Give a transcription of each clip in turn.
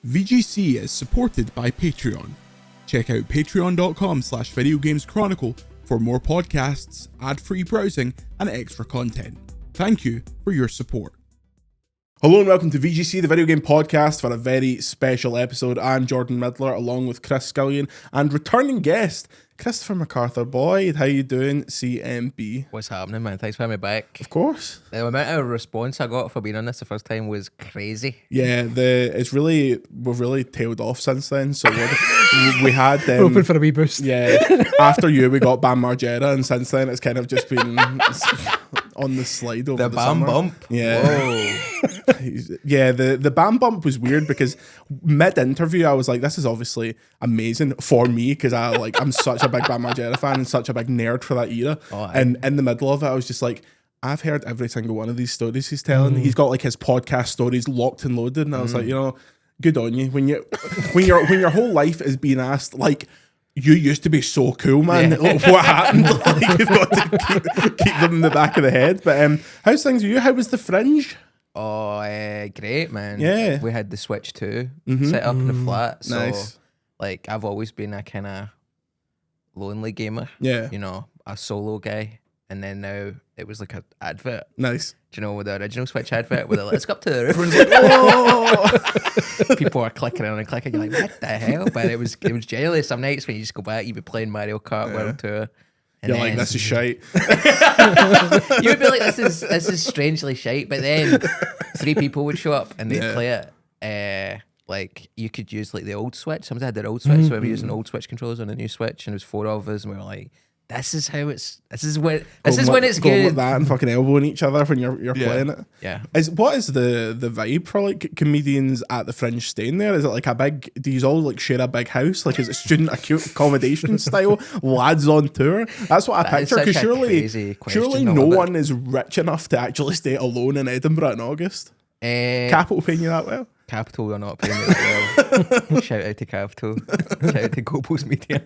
VGC is supported by Patreon. Check out patreon.com/videogameschronicle for more podcasts, ad-free browsing, and extra content. Thank you for your support. Hello and welcome to VGC, the video game podcast, for a very special episode. I'm Jordan Midler, along with Chris Scullion, and returning guest, Christopher Macarthur-Boyd. How you doing, CMB? What's happening, man? Thanks for having me back. Of course. The amount of response I got for being on this the first time was crazy. Yeah, we've really tailed off since then. So we had hoping for a wee boost. Yeah, after you we got Bam Margera, and since then it's kind of just been on the slide over the Bam summer. Bump. Yeah. Whoa. Yeah, the Bam Bump was weird because mid-interview I was like, this is obviously amazing for me because I'm such a big Bam Margera fan and such a big nerd for that era. And in the middle of it I was just like, I've heard every single one of these stories he's telling. He's got like his podcast stories locked and loaded, and I was like, you know, good on you. When your whole life is being asked like, you used to be so cool, man. Yeah. What happened? Like, you've got to keep them in the back of the head. But how's things with you? How was the Fringe? Oh, great, man. Yeah. We had the Switch 2 set up in the flat. So, nice. like, I've always been a kind of lonely gamer. Yeah. You know, a solo guy. And then now it was like an advert. Nice. Do you know, with the original Switch advert where they're like, let's go up to the roof. Everyone's like, oh! People are clicking on and clicking. You're like, what the hell? But it was genuinely some nights when you just go back, you'd be playing Mario Kart World Tour. And you're like, this is shite. You would be like, this is strangely shite. But then 3 people would show up and they'd play it. Like, you could use like the old Switch. Somebody had their old Switch, so we were using old Switch controllers on the new Switch, and there was 4 of us, and we were like, this is when it's good. Going like that and fucking elbowing each other when you're playing it. Yeah. What is the vibe for like comedians at the Fringe staying there? Is it like do you all like share a big house? Like, is it student accommodation style? Lads on tour? That's what I picture. Because surely no one is rich enough to actually stay alone in Edinburgh in August. Capital paying you that well? Capital are not paying me that well. Shout out to Capital. Shout out to GoPost Media.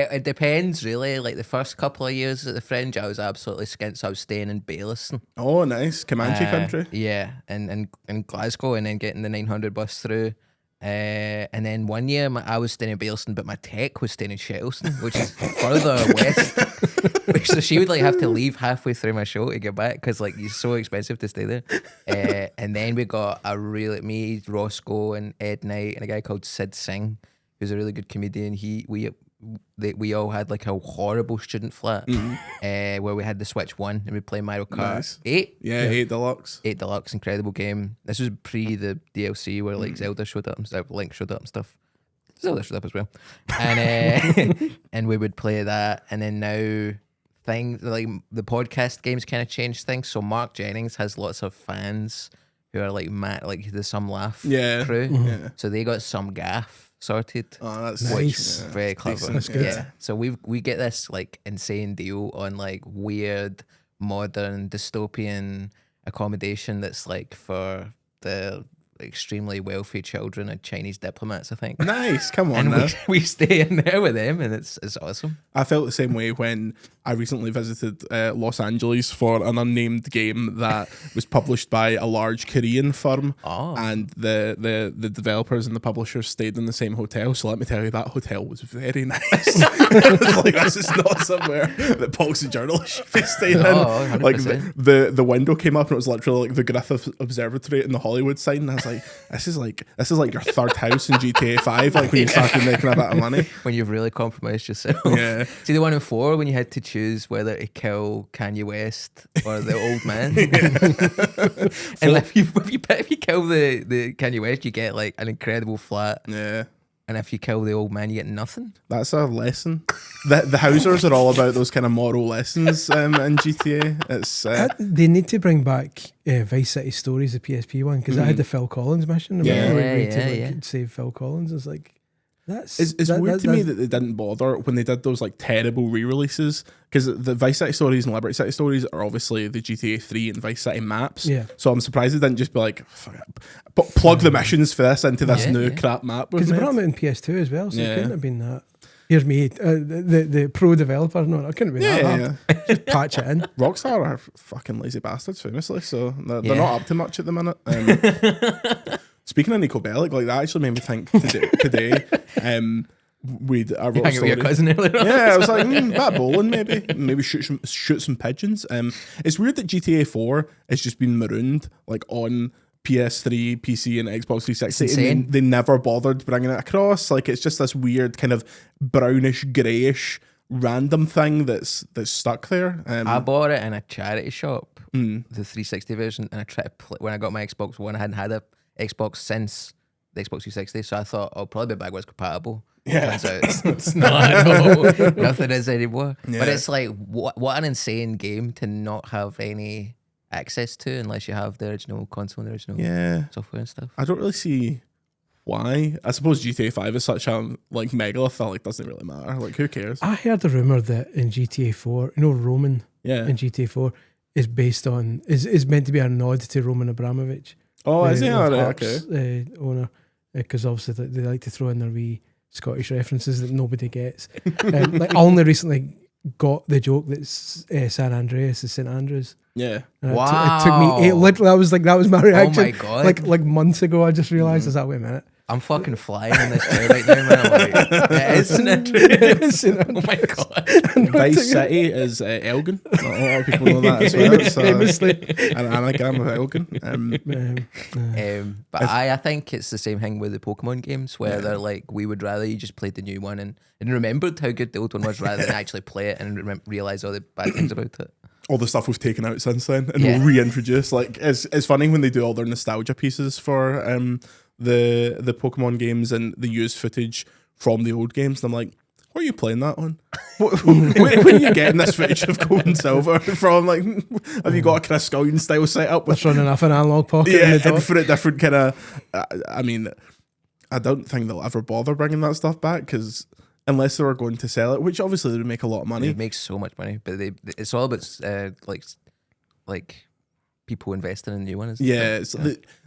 It depends really. Like the first couple of years at the Fringe, I was absolutely skint. So I was staying in Baillieston. Oh, nice. Comanche country. Yeah, and Glasgow, and then getting the 900 bus through. And then one year I was staying in Baillieston, but my tech was staying in Shettleston, which is further west. So she would like have to leave halfway through my show to get back because like it's so expensive to stay there. And then we got me, Roscoe, and Ed Knight, and a guy called Silksong, who's a really good comedian. We all had like a horrible student flat where we had the Switch 1 and we'd play Mario Kart 8. Yeah, 8 Deluxe. 8 Deluxe, incredible game. This was pre the DLC where like Zelda showed up and stuff, Link showed up and stuff. Zelda showed up as well. And and we would play that. And then now things like the podcast games kind of changed things. So Mark Jennings has lots of fans who are like the Some Laugh crew. Yeah. So they got Some Gaff sorted. Oh, that's nice. Very clever. That's good. Yeah. So we get this like insane deal on like weird, modern, dystopian accommodation that's like for the extremely wealthy children of Chinese diplomats, I think. Nice, come on. And we stay in there with them, and it's awesome. I felt the same way when I recently visited Los Angeles for an unnamed game that was published by a large Korean firm, and the developers and the publishers stayed in the same hotel. So let me tell you, that hotel was very nice. Like, this is not somewhere that Pogs and journalists should be staying in. 100%. Like the window came up and it was literally like the Griffith Observatory in the Hollywood sign. And I was like, this is like your third house in GTA 5. Like when you started making a bit of money. When you've really compromised yourself. Yeah. See the one in 4 when you had to choose whether to kill Kanye West or the old man. And if you kill the Kanye West, you get like an incredible flat. Yeah. And if you kill the old man, you get nothing. That's a lesson. The Housers are all about those kind of moral lessons in GTA. It's they need to bring back Vice City Stories, the PSP one, because I had the Phil Collins mission. To save Phil Collins. It's like, It's weird to me that they didn't bother when they did those like terrible re-releases, because the Vice City Stories and Liberty City Stories are obviously the GTA 3 and Vice City maps. Yeah. So I'm surprised they didn't just be like, fuck it, plug the missions for this into this new crap map. Because they brought them out in PS2 as well, so it couldn't have been that. Here's me, the pro developer. No, I couldn't be that hard. Just patch it in. Rockstar are fucking lazy bastards, famously, so they're not up to much at the minute. Speaking of Nico Bellic, like that actually made me think today. I wrote a story. Your cousin earlier. Yeah, I was like, bat bowling maybe shoot some pigeons. It's weird that GTA 4 has just been marooned like on PS3, PC, and Xbox 360, and they never bothered bringing it across. Like it's just this weird kind of brownish, greyish, random thing that's stuck there. I bought it in a charity shop, the 360 version, and I tried to play when I got my Xbox One. I hadn't had a Xbox since the Xbox 360, so I thought I'll probably be backwards compatible. Yeah, turns out it's not at all. Nothing is anymore. Yeah. But it's like what an insane game to not have any access to unless you have the original console and the original software and stuff. I don't really see why. I suppose GTA 5 is such a like megalith that like doesn't really matter. Like who cares? I heard a rumor that in GTA 4, Roman in GTA 4 is based on is meant to be a nod to Roman Abramovich. Oh, is he? Okay. Owner, because obviously they like to throw in their wee Scottish references that nobody gets. Like I only recently got the joke that San Andreas is St Andrews. Yeah. And it took me literally. I was like, that was my reaction. Oh my god! Like months ago, I just realised. Is that wait a minute? I'm fucking flying in this chair right now, man. I'm like, it is St Andrews. Oh my god! Vice City is Elgin. A lot of people know that as well. Famously, an anagram of Elgin. But I think it's the same thing with the Pokemon games, where they're like, we would rather you just played the new one and remembered how good the old one was, rather than actually play it and realise all the bad things about it. All the stuff we've taken out since then and reintroduced. Like it's funny when they do all their nostalgia pieces for the Pokemon games and they use footage from the old games. And I'm like, what are you playing that on? Where are you getting this footage of Gold and Silver from? Like, have you got a Chris Scullion style setup with running off an analog pocket? Yeah, different kind of. I mean, I don't think they'll ever bother bringing that stuff back because. Unless they were going to sell it, which obviously they would make a lot of money. It makes so much money, but it's all about like people investing in new ones. Yeah,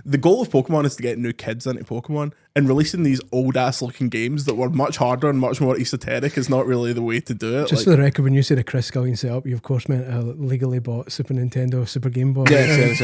the goal of Pokemon is to get new kids into Pokemon, and releasing these old ass looking games that were much harder and much more esoteric is not really the way to do it. Just for the record, when you say the Chris Scullion setup, you of course meant a legally bought Super Nintendo, Super Game Boy. Yes.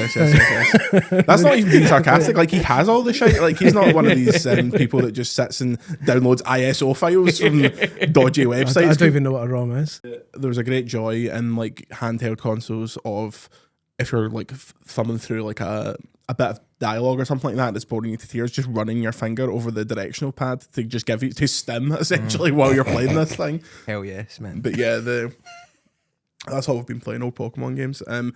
That's not even being sarcastic. Like he has all the shit. Like he's not one of these people that just sits and downloads ISO files from dodgy websites. I don't even know what a ROM is. There was a great joy in like handheld consoles of. If you're like thumbing through like a bit of dialogue or something like that that's boring you to tears, just running your finger over the directional pad to just give you to stim essentially while you're playing this thing. Hell yes, man. But yeah, that's how I've been playing old Pokemon games. I've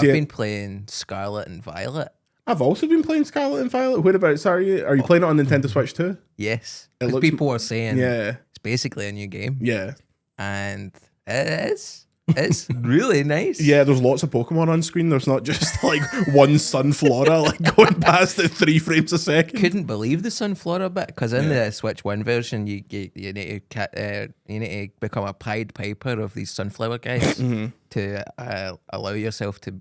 been playing Scarlet and Violet. I've also been playing Scarlet and Violet. Whereabouts are you? Are you playing it on Nintendo Switch too? Yes. Because people are saying it's basically a new game. Yeah. And it is. It's really nice. Yeah, there's lots of Pokemon on screen. There's not just like one Sunflora like going past at 3 frames a second. Couldn't believe the Sunflora bit because in the Switch 1 version, you need to become a Pied Piper of these sunflower guys to allow yourself to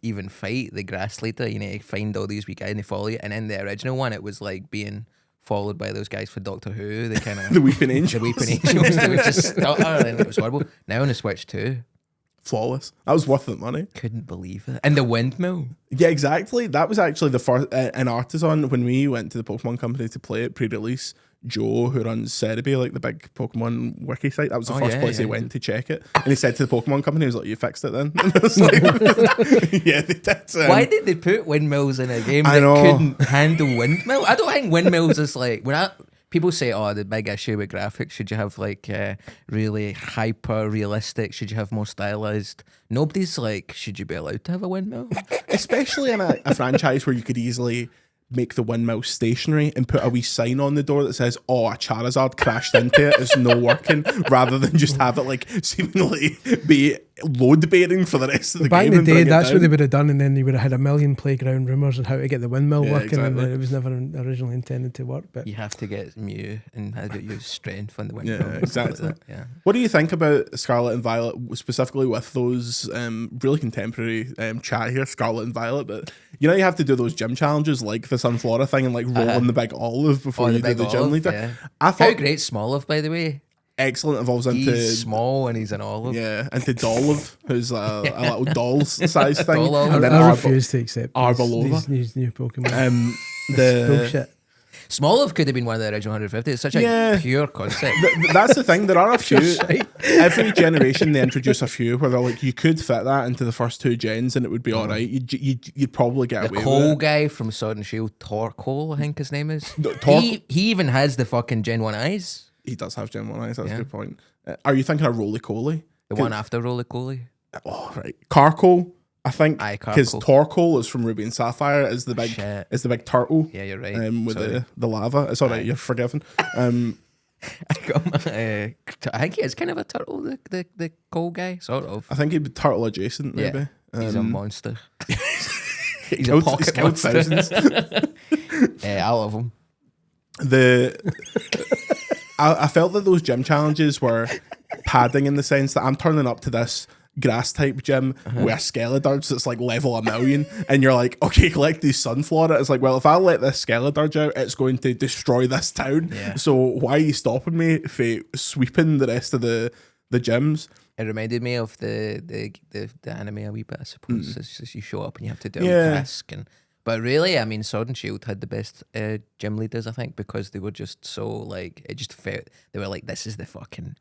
even fight the grass leader. You need to find all these wee guys and they follow you. And in the original one, it was like being followed by those guys for Doctor Who. They kind of the Weeping Angels. The Weeping Angels. They would just stutter and it was horrible. Now on the Switch 2, flawless. That was worth the money. Couldn't believe it. And the windmill. Yeah, exactly. That was actually the first in Artisan when we went to the Pokemon Company to play it pre-release. Joe, who runs Cerebi, like the big Pokemon wiki site, that was the first place he went to check it. And he said to the Pokemon Company, he was like, "You fixed it then?" And I was like, yeah, they did. Why did they put windmills in a game that couldn't handle windmill? I don't think windmills is like people say, "Oh, the big issue with graphics. Should you have like really hyper realistic? Should you have more stylized?" Nobody's like, "Should you be allowed to have a windmill?" Especially in a franchise where you could easily make the windmill stationary and put a wee sign on the door that says, "Oh, a Charizard crashed into it, it's no working," rather than just have it like seemingly be load bearing for the rest of the game. Back in the day, that's what they would have done, and then they would have had a million playground rumours on how to get the windmill working, exactly. And it was never originally intended to work. But you have to get Mew and how to use strength on the windmill. Yeah, exactly. Like yeah. What do you think about Scarlet and Violet, specifically with those really contemporary chat here, Scarlet and Violet? But you know, you have to do those gym challenges like the Sunflora thing and like roll on the big olive before you do the gym leader. Yeah. I thought, how great Smoliv, by the way. excellent. Evolves into He's small and he's an olive. yeah, into Dolov, who's a little doll size thing, Dolov. and then I refuse to accept Arbalova. these new Pokemon. The Bullshit. Smoliv could have been one of the original 150. It's such a pure concept. That's the thing. There are a few. Every generation they introduce a few where they're like, you could fit that into the first 2 gens and it would be all right. You'd probably get away with it. The Cole guy from Sword and Shield, Torkoal, I think his name is. Tor- he even has the fucking Gen 1 eyes. He does have Gen 1 eyes. That's a good point. Are you thinking of Roly-Coly? The one after Roly-Coly. Oh, right. Carkol, I think. Aye, Because Carkol. Torkoal is from Ruby and Sapphire, is the big turtle. Yeah, you're right. With the lava. It's all right. You're forgiven. I got my, I think he is kind of a turtle, the Cole guy, sort of. I think he'd be turtle adjacent, maybe. Yeah, he's a monster. He's a pocket killed monster. thousands. I love him. I felt that those gym challenges were padding in the sense that I'm turning up to this grass type gym with a Skeledirge that's like level 1,000,000, and you're like, okay, collect these Sunflora. It's like, well, if I let this Skeledirge out, it's going to destroy this town. Yeah. So why are you stopping me for sweeping the rest of the gyms? It reminded me of the anime a wee bit, I suppose. It's just you show up and you have to do a Yeah. task. But really, I mean, Sword and Shield had the best gym leaders, I think, because they were just so like, it just felt, they were like, this is the fucking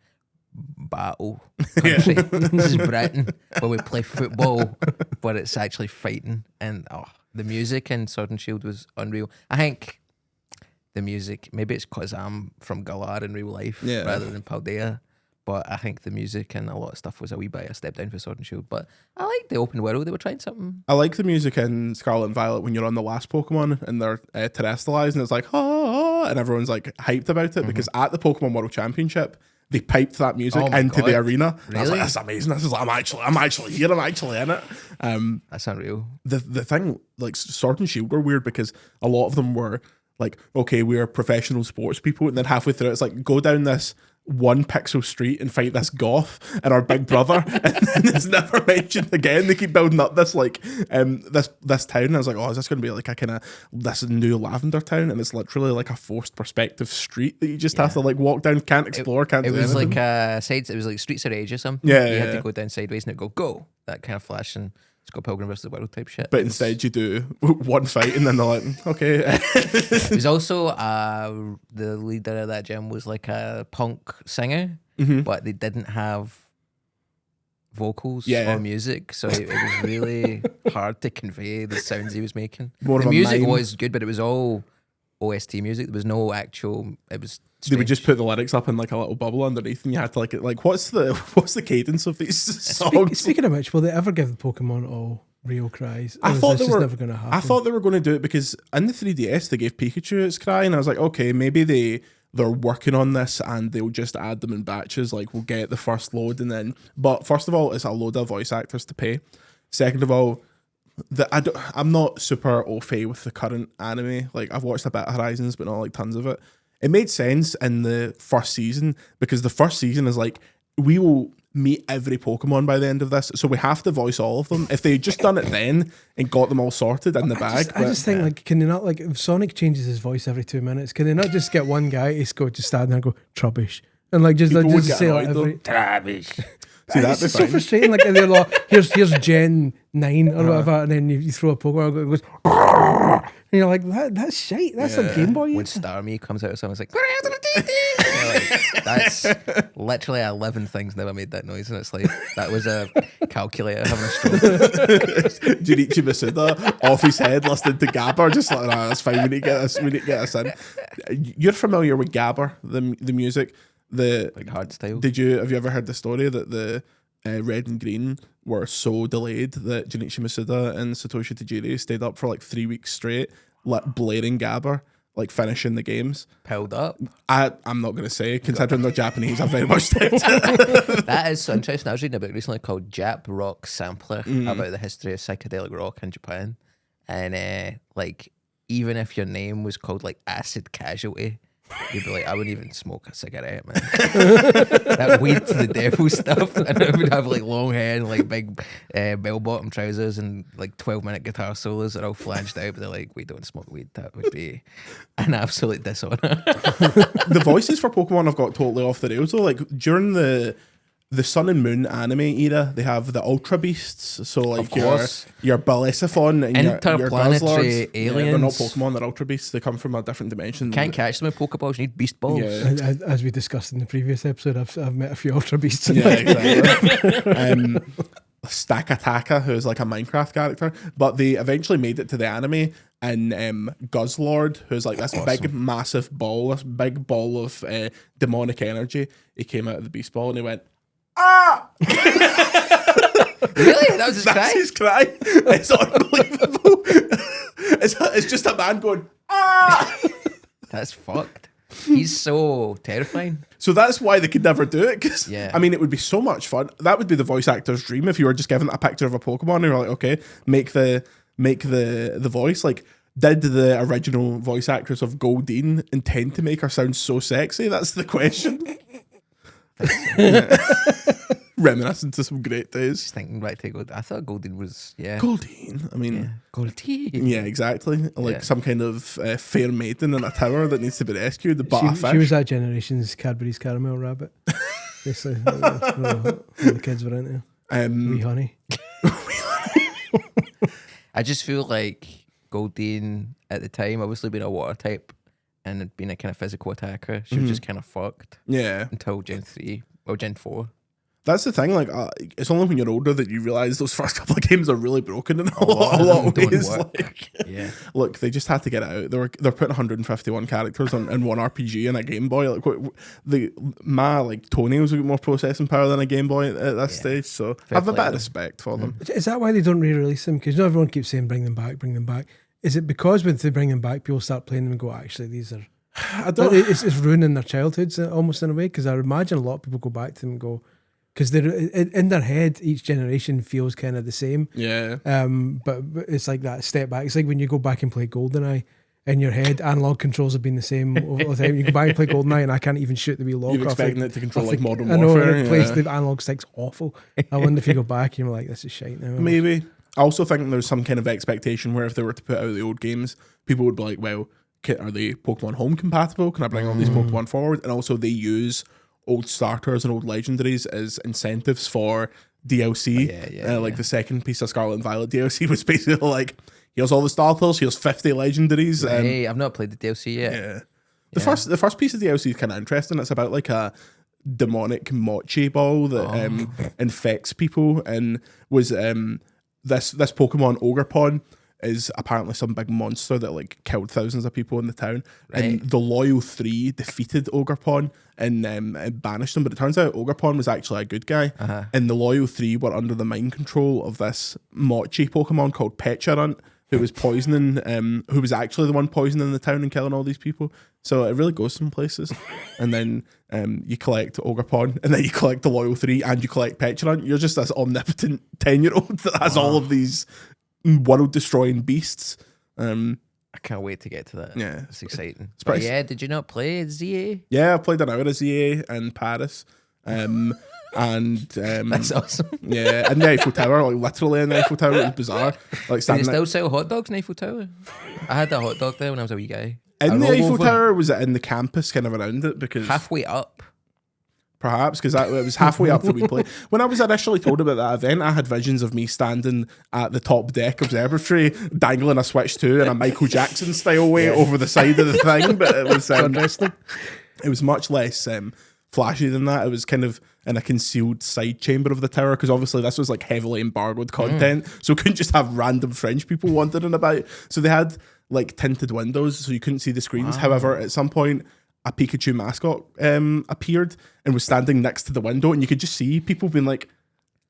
battle country. This is Britain, where we play football, but it's actually fighting. And the music in Sword and Shield was unreal. I think the music, maybe it's because I'm from Galar in real life rather than Paldea, but I think the music and a lot of stuff was a wee bit a step down for Sword and Shield. But I like the open world. They were trying something. I like the music in Scarlet and Violet when you're on the last Pokemon and they're terrestrialized and it's like, and everyone's like hyped about it because at the Pokemon World Championship, they piped that music into the arena. Really? I was like, that's amazing. This is like, I'm actually here. I'm actually in it. That's unreal. The thing, like Sword and Shield were weird because a lot of them were like, okay, we're professional sports people, and then halfway through it's like, go down this 1 pixel street and fight this goth and our big brother, and then it's never mentioned again. They keep building up this like this town, and I was like, oh, is this going to be like a kind of this new lavender town? And it's literally like a forced perspective street that you just have to like walk down, can't explore, can't. It do was anything. like it was like Streets of Rage or something. Yeah, you had yeah. to go down sideways and it go that kind of flash and Scott Pilgrim versus the World type shit. But instead you do 1 fight and then they're like, okay. It was also the leader of that gym was like a punk singer, but they didn't have vocals or music, so it was really hard to convey the sounds he was making. More the music mime. was good, but it was all OST music. There was no actual. It was. They would strange. just put the lyrics up in like a little bubble underneath, and you had to like what's the cadence of these songs? Speaking of which, will they ever give the Pokemon all real cries? Or I is thought this they were just never going to happen. I thought they were going to do it because in the 3DS they gave Pikachu its cry, and I was like, okay, maybe they're working on this and they'll just add them in batches. Like we'll get the first load, and then. But first of all, it's a load of voice actors to pay. Second of all, I'm not super au fait with the current anime. Like I've watched a bit of Horizons, but not like tons of it. It made sense in the first season because the first season is like, we will meet every Pokemon by the end of this, so we have to voice all of them. If they had just done it then and got them all sorted in the bag. I just think, like, can they not, like, if Sonic changes his voice every 2 minutes, can they not just get one guy to just stand there and go, Trubbish? And, like, just People would just get say, like, annoyed, Trubbish. See, that'd it's be so fine. frustrating. Like, and they're like, here's Gen 9 or whatever, and then you throw a Pokemon, and it goes, and you're like, that's shite. That's a Game Boy. When Starmie comes out of someone's like, you're like, that's literally 11 things never made that noise, and it's like that was a calculator having a stroke. Junichi Masuda off his head listening to Gabber, just like, nah, that's fine, we need to get this in. You're familiar with Gabber, the music, Like hardstyle. have you ever heard the story that the Red and Green were so delayed that Junichi Masuda and Satoshi Tajiri stayed up for like 3 weeks straight, blaring Gabber, like finishing the games? Piled up. I'm not going to say, considering they're Japanese, I very much doubt it. That is so interesting. I was reading a book recently called Jap Rock Sampler about the history of psychedelic rock in Japan. And like, even if your name was called like Acid Casualty, You'd be like, I wouldn't even smoke a cigarette, man. That weed to the devil stuff. And I would have like long hair and like big bell-bottom trousers and like 12-minute guitar solos that are all flanged out, but they're like, we don't smoke weed. That would be an absolute dishonor. The voices for Pokemon have got totally off the rails though. Like during the Sun and Moon anime era, they have the Ultra Beasts. So like your Bellisiphon and your interplanetary aliens. Yeah, they're not Pokemon, they're Ultra Beasts. They come from a different dimension. Can't catch them with Pokeballs. You need Beast Balls. Yeah. As we discussed in the previous episode, I've met a few Ultra Beasts. Yeah, exactly. Stakataka, who's like a Minecraft character, but they eventually made it to the anime, and Guzzlord, who's like this big massive ball, this big ball of demonic energy, he came out of the Beast Ball and he went, ah! Really? That was his cry? That's his cry. It's unbelievable. It's just a man going, ah! That's fucked. He's so terrifying. So that's why they could never do it. Because Yeah. I mean, it would be so much fun. That would be the voice actor's dream if you were just given a picture of a Pokemon and you're like, okay, make the voice. Like, did the original voice actress of Goldeen intend to make her sound so sexy? That's the question. Reminiscing to some great days. Just thinking back to Gold. I thought Golden was Goldeen. I mean, Goldeen. yeah, exactly. Like some kind of fair maiden in a tower that needs to be rescued. She was that generation's Cadbury's Caramel Rabbit. Basically, all the kids were into. Wee honey. I just feel like Goldeen at the time, obviously being a water type and being a kind of physical attacker, she was just kind of fucked. Yeah. Until Gen 3 or Gen 4. That's the thing, like, it's only when you're older that you realise those first couple of games are really broken in a lot of ways. Like, yeah. Look, they just had to get it out. They're putting 151 characters in one RPG and a Game Boy. Like, my toenails have got more processing power than a Game Boy at this stage, so I have a bit of respect for them. Is that why they don't re-release them? Because everyone keeps saying bring them back, bring them back. Is it because when they bring them back, people start playing them and go, actually, these are... It's ruining their childhoods almost in a way, because I imagine a lot of people go back to them and go... Because they're in their head, each generation feels kind of the same. Yeah. But it's like that step back. It's like when you go back and play GoldenEye, in your head, analog controls have been the same all the time. You go back and play GoldenEye, and I can't even shoot the wee lock. You're expecting it to control like Modern Warfare. I know, Warfare. it plays the analog stick's awful. I wonder if you go back, and you're like, this is shite now. Maybe. I also think there's some kind of expectation where if they were to put out the old games, people would be like, well, are they Pokemon Home compatible? Can I bring all these Pokemon forward? And also they use old starters and old legendaries as incentives for DLC. The second piece of Scarlet and Violet DLC was basically like, here's all the starters, here's 50 legendaries. Hey, I've not played the DLC yet. Yeah. The first piece of DLC is kind of interesting. It's about like a demonic mochi ball that infects people, and was this Pokemon Ogerpon is apparently some big monster that like killed thousands of people in the town. Right. And the Loyal 3 defeated Ogerpon and banished him. But it turns out Ogerpon was actually a good guy. And the Loyal 3 were under the mind control of this mochi Pokemon called Pecharunt, who was poisoning, who was actually the one poisoning the town and killing all these people. So it really goes some places. And then you collect Ogerpon, and then you collect the Loyal 3, and you collect Pecharunt. You're just this omnipotent 10-year-old that has all of these world-destroying beasts. I can't wait to get to that. Yeah. It's exciting. But yeah, did you not play ZA? Yeah, I played an hour of ZA in Paris. That's awesome. Yeah, in the Eiffel Tower, like literally in the Eiffel Tower. It was bizarre. Like, do they still sell hot dogs in Eiffel Tower? I had a hot dog there when I was a wee guy. In the Eiffel Tower, was it in the campus kind of around it? Because halfway up. Perhaps, because it was halfway up that we played. When I was initially told about that event, I had visions of me standing at the top deck observatory, dangling a Switch 2 in a Michael Jackson style way over the side of the thing. But it was much less flashy than that. It was kind of in a concealed side chamber of the tower, because obviously this was like heavily embargoed content, so we couldn't just have random French people wandering about. So they had like tinted windows, so you couldn't see the screens. However, at some point, a Pikachu mascot appeared and was standing next to the window, and you could just see people being like,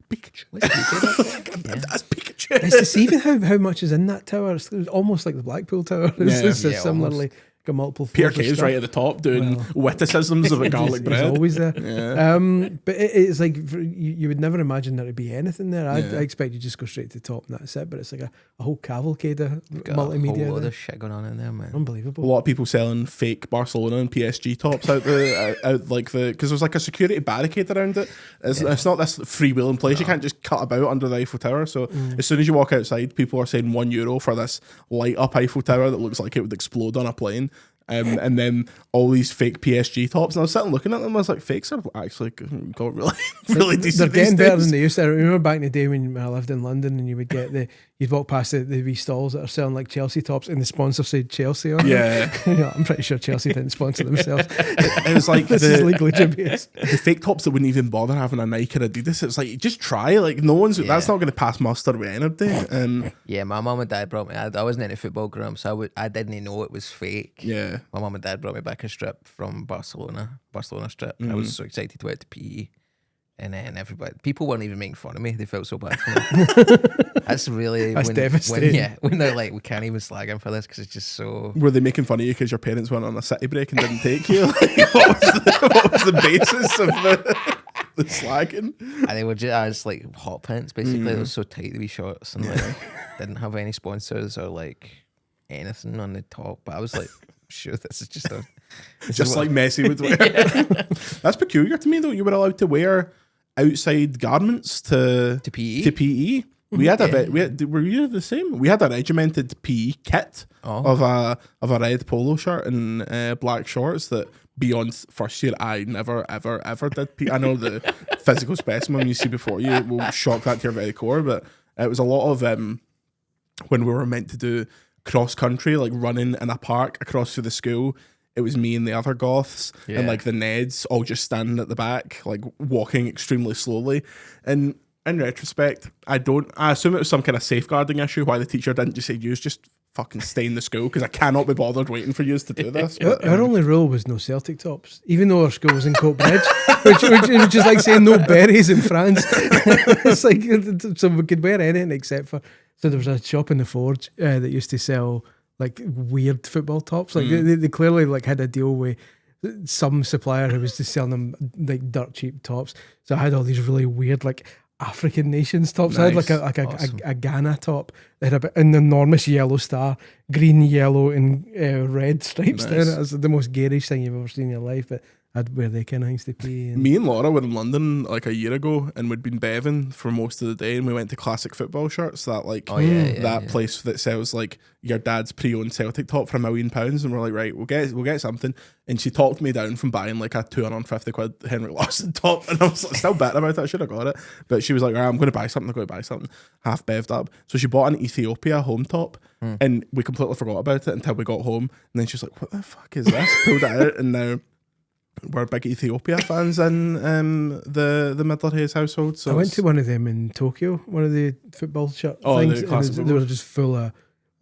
Pikachu. That's Pikachu. It's deceiving how much is in that tower. It's almost like the Blackpool Tower. It's similarly got multiple. Peter floors of Kay's stuff. right at the top doing witticisms about garlic He's bread. always there. Yeah. But it's like you would never imagine there to be anything there. I expect you just go straight to the top and that's it. But it's like a whole cavalcade of multimedia. A whole lot there. of shit going on in there, man. A Unbelievable. lot of people selling fake Barcelona and PSG tops out because there's like a security barricade around it. It's not this freewheeling place. You can't just cut about under the Eiffel Tower. So as soon as you walk outside, people are saying €1 for this light up Eiffel Tower that looks like it would explode on a plane. And then all these fake PSG tops, and I was sitting looking at them. I was like, fakes are actually got really decent. They're getting these better days. than they used to. I remember back in the day when I lived in London, and you would get you'd walk past the wee stalls that are selling like Chelsea tops, and the sponsor said Chelsea on Yeah. them. I'm pretty sure Chelsea didn't sponsor themselves. It was like This is legally dubious. the fake tops that wouldn't even bother having a Nike or Adidas. It's like, just try. Like, no one's that's not going to pass muster with anybody. Yeah, my mum and dad brought me. I wasn't into football growing up, so I didn't know it was fake. Yeah. My mum and dad brought me back a strip from Barcelona strip. I was so excited to wear it to PE. And then people weren't even making fun of me. They felt so bad for me. That's devastating. When they're like, we can't even slag him for this because it's just so. Were they making fun of you because your parents went on a city break and didn't take you? Like, what was the basis of the slagging? And they were just like hot pants, basically. They were so tight, the wee shorts, and like didn't have any sponsors or like anything on the top. But I was like, sure, this is just Just like Messi would wear. That's peculiar to me, though. You were allowed to wear outside garments to PE. To PE. We had were you the same? We had a regimented PE kit of a red polo shirt and black shorts that beyond first year I never ever did PE. I know the physical specimen you see before you will shock that to your very core, but it was a lot of when we were meant to do cross country, like running in a park across to the school. It was me and the other goths and like the Neds all just standing at the back, like walking extremely slowly. And in retrospect, I assume it was some kind of safeguarding issue why the teacher didn't just say, "You just fucking stay in the school," because I cannot be bothered waiting for you to do this. But, Our only rule was no Celtic tops, even though our school was in Coatbridge, which is like saying no berries in France. It's like, so we could wear anything except for. So there was a shop in the Forge that used to sell like weird football tops. Like they clearly like had a deal with some supplier who was just selling them like dirt cheap tops. So I had all these really weird like African nations tops. Nice. I had like a Ghana top that had an enormous yellow star, green, yellow, and red stripes down it. It was the most garish thing you've ever seen in your life. But I'd wear the kind of things to pee. me and Laura were in London like a year ago, and we'd been beving for most of the day, and we went to Classic Football Shirts, that like place that sells like your dad's pre-owned Celtic top for £1 million, and we're like, right, we'll get something. And she talked me down from buying like a £250 Henrik Larsson top, and I was like, still bitter about it. I should have got it, but she was like, right, I'm going to buy something. Half bevved up, so she bought an Ethiopia home top, and we completely forgot about it until we got home, and then she was like, what the fuck is this? Pulled it out, and now we're big Ethiopia fans in the Midler Hayes household. So I went to one of them in Tokyo, one of the football shirt things. The classic They were just full of,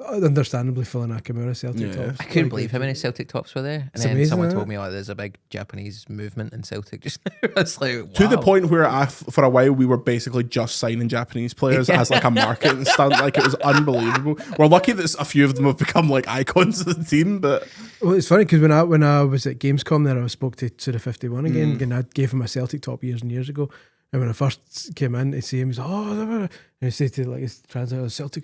understandably full of Nakamura Celtic tops. I couldn't believe how many Celtic tops were there. And It's then amazing, someone isn't told it? me, there's a big Japanese movement in Celtic just now. I was like, wow. to the point where for a while we were basically just signing Japanese players as like a marketing stunt. Like, it was unbelievable. We're lucky that a few of them have become like icons of the team, but Well, it's funny because when I was at Gamescom there, I spoke to Suda 51 again, and I gave him a Celtic top years and years ago. And when I first came in to see him, he was and he said to like his translator, Celtic,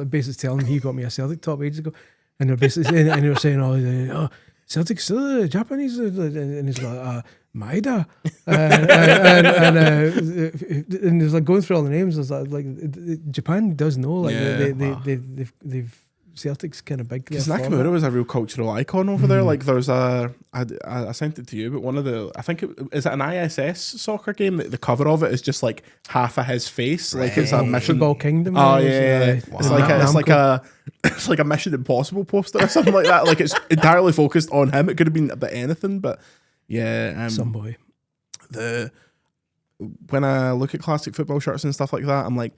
basically telling him he got me a Celtic top ages ago, and they're basically saying, and they were saying, oh, Celtic still Japanese, and he's like, Maeda, and there's like going through all the names. There's like Japan does know, like they've Celtic's kind of big. because Nakamura was a real cultural icon over there. Like, there's I sent it to you, but one of the, I think is it an ISS soccer game that the cover of it is just like half of his face, like it's a Mission Football Kingdom. Oh yeah, Wow. it's like a Mission Impossible poster or something like that. Like, it's entirely focused on him. It could have been about anything, but yeah, some boy. When I look at classic football shirts and stuff like that, I'm like,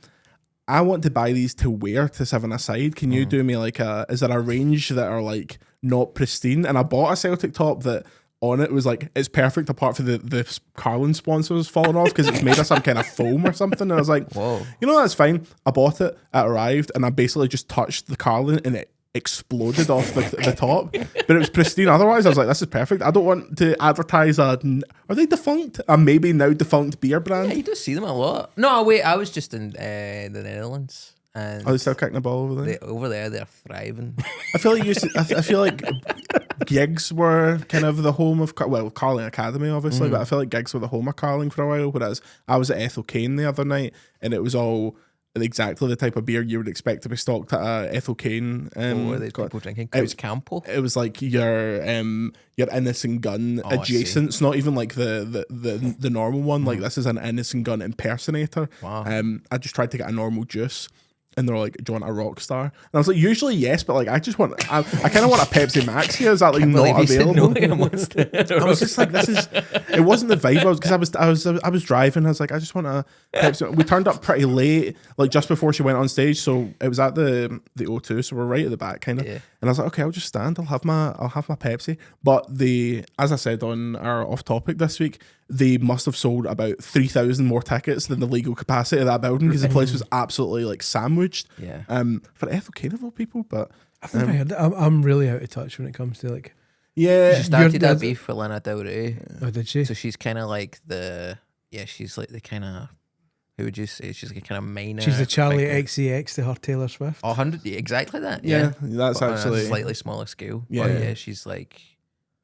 I want to buy these to wear to Seven Aside. Can you do me like is there a range that are like not pristine? And I bought a Celtic top that on it was like, it's perfect apart from the Carlin sponsors falling off because it's made of some kind of foam or something. And I was like, whoa, you know, that's fine. I bought it, it arrived, and I basically just touched the Carlin and it exploded off the top, but it was pristine otherwise. I was like, this is perfect. I don't want to advertise are they defunct? A maybe now defunct beer brand? Yeah, you do see them a lot. No, wait, I was just in the Netherlands. And Are they still kicking the ball over there? over there, they're thriving. I feel like I feel like gigs were kind of the home of Carling Academy, obviously, but I feel like gigs were the home of Carling for a while. Whereas I was at Ethel Kane the other night, and it was all exactly the type of beer you would expect to be stocked at Ethel Kane. Were they people drinking Cruz Campo? It was like your Innocent Gun adjacent. It's not even like the normal one. Like this is an Innocent Gun impersonator. Wow. I just tried to get a normal juice. And they're like, "Do you want a Rockstar?" And I was like, "Usually yes, but like I kind of want a Pepsi Max here. Is that like not available?" I was just like, "This is." It wasn't the vibe because I was driving. I was like, "I just want a Pepsi." We turned up pretty late, like just before she went on stage, so it was at the O2, so we're right at the back, kind of. Yeah. And I was like, "Okay, I'll just stand. I'll have my Pepsi." But as I said on our off topic this week, they must have sold about 3,000 more tickets than the legal capacity of that building because the place was absolutely like sandwiched. Yeah. For Ethel Kane of all people, but I've never heard it. I'm really out of touch when it comes to like. Yeah, she started that beef for Lana Del Rey. Oh, did she? So she's kind of like she's like the kind of. Who would you say? She's like a kind of minor. She's the Charlie XCX to her Taylor Swift. 100, exactly that. Yeah, that's but actually on a slightly smaller scale. Yeah, but yeah, she's like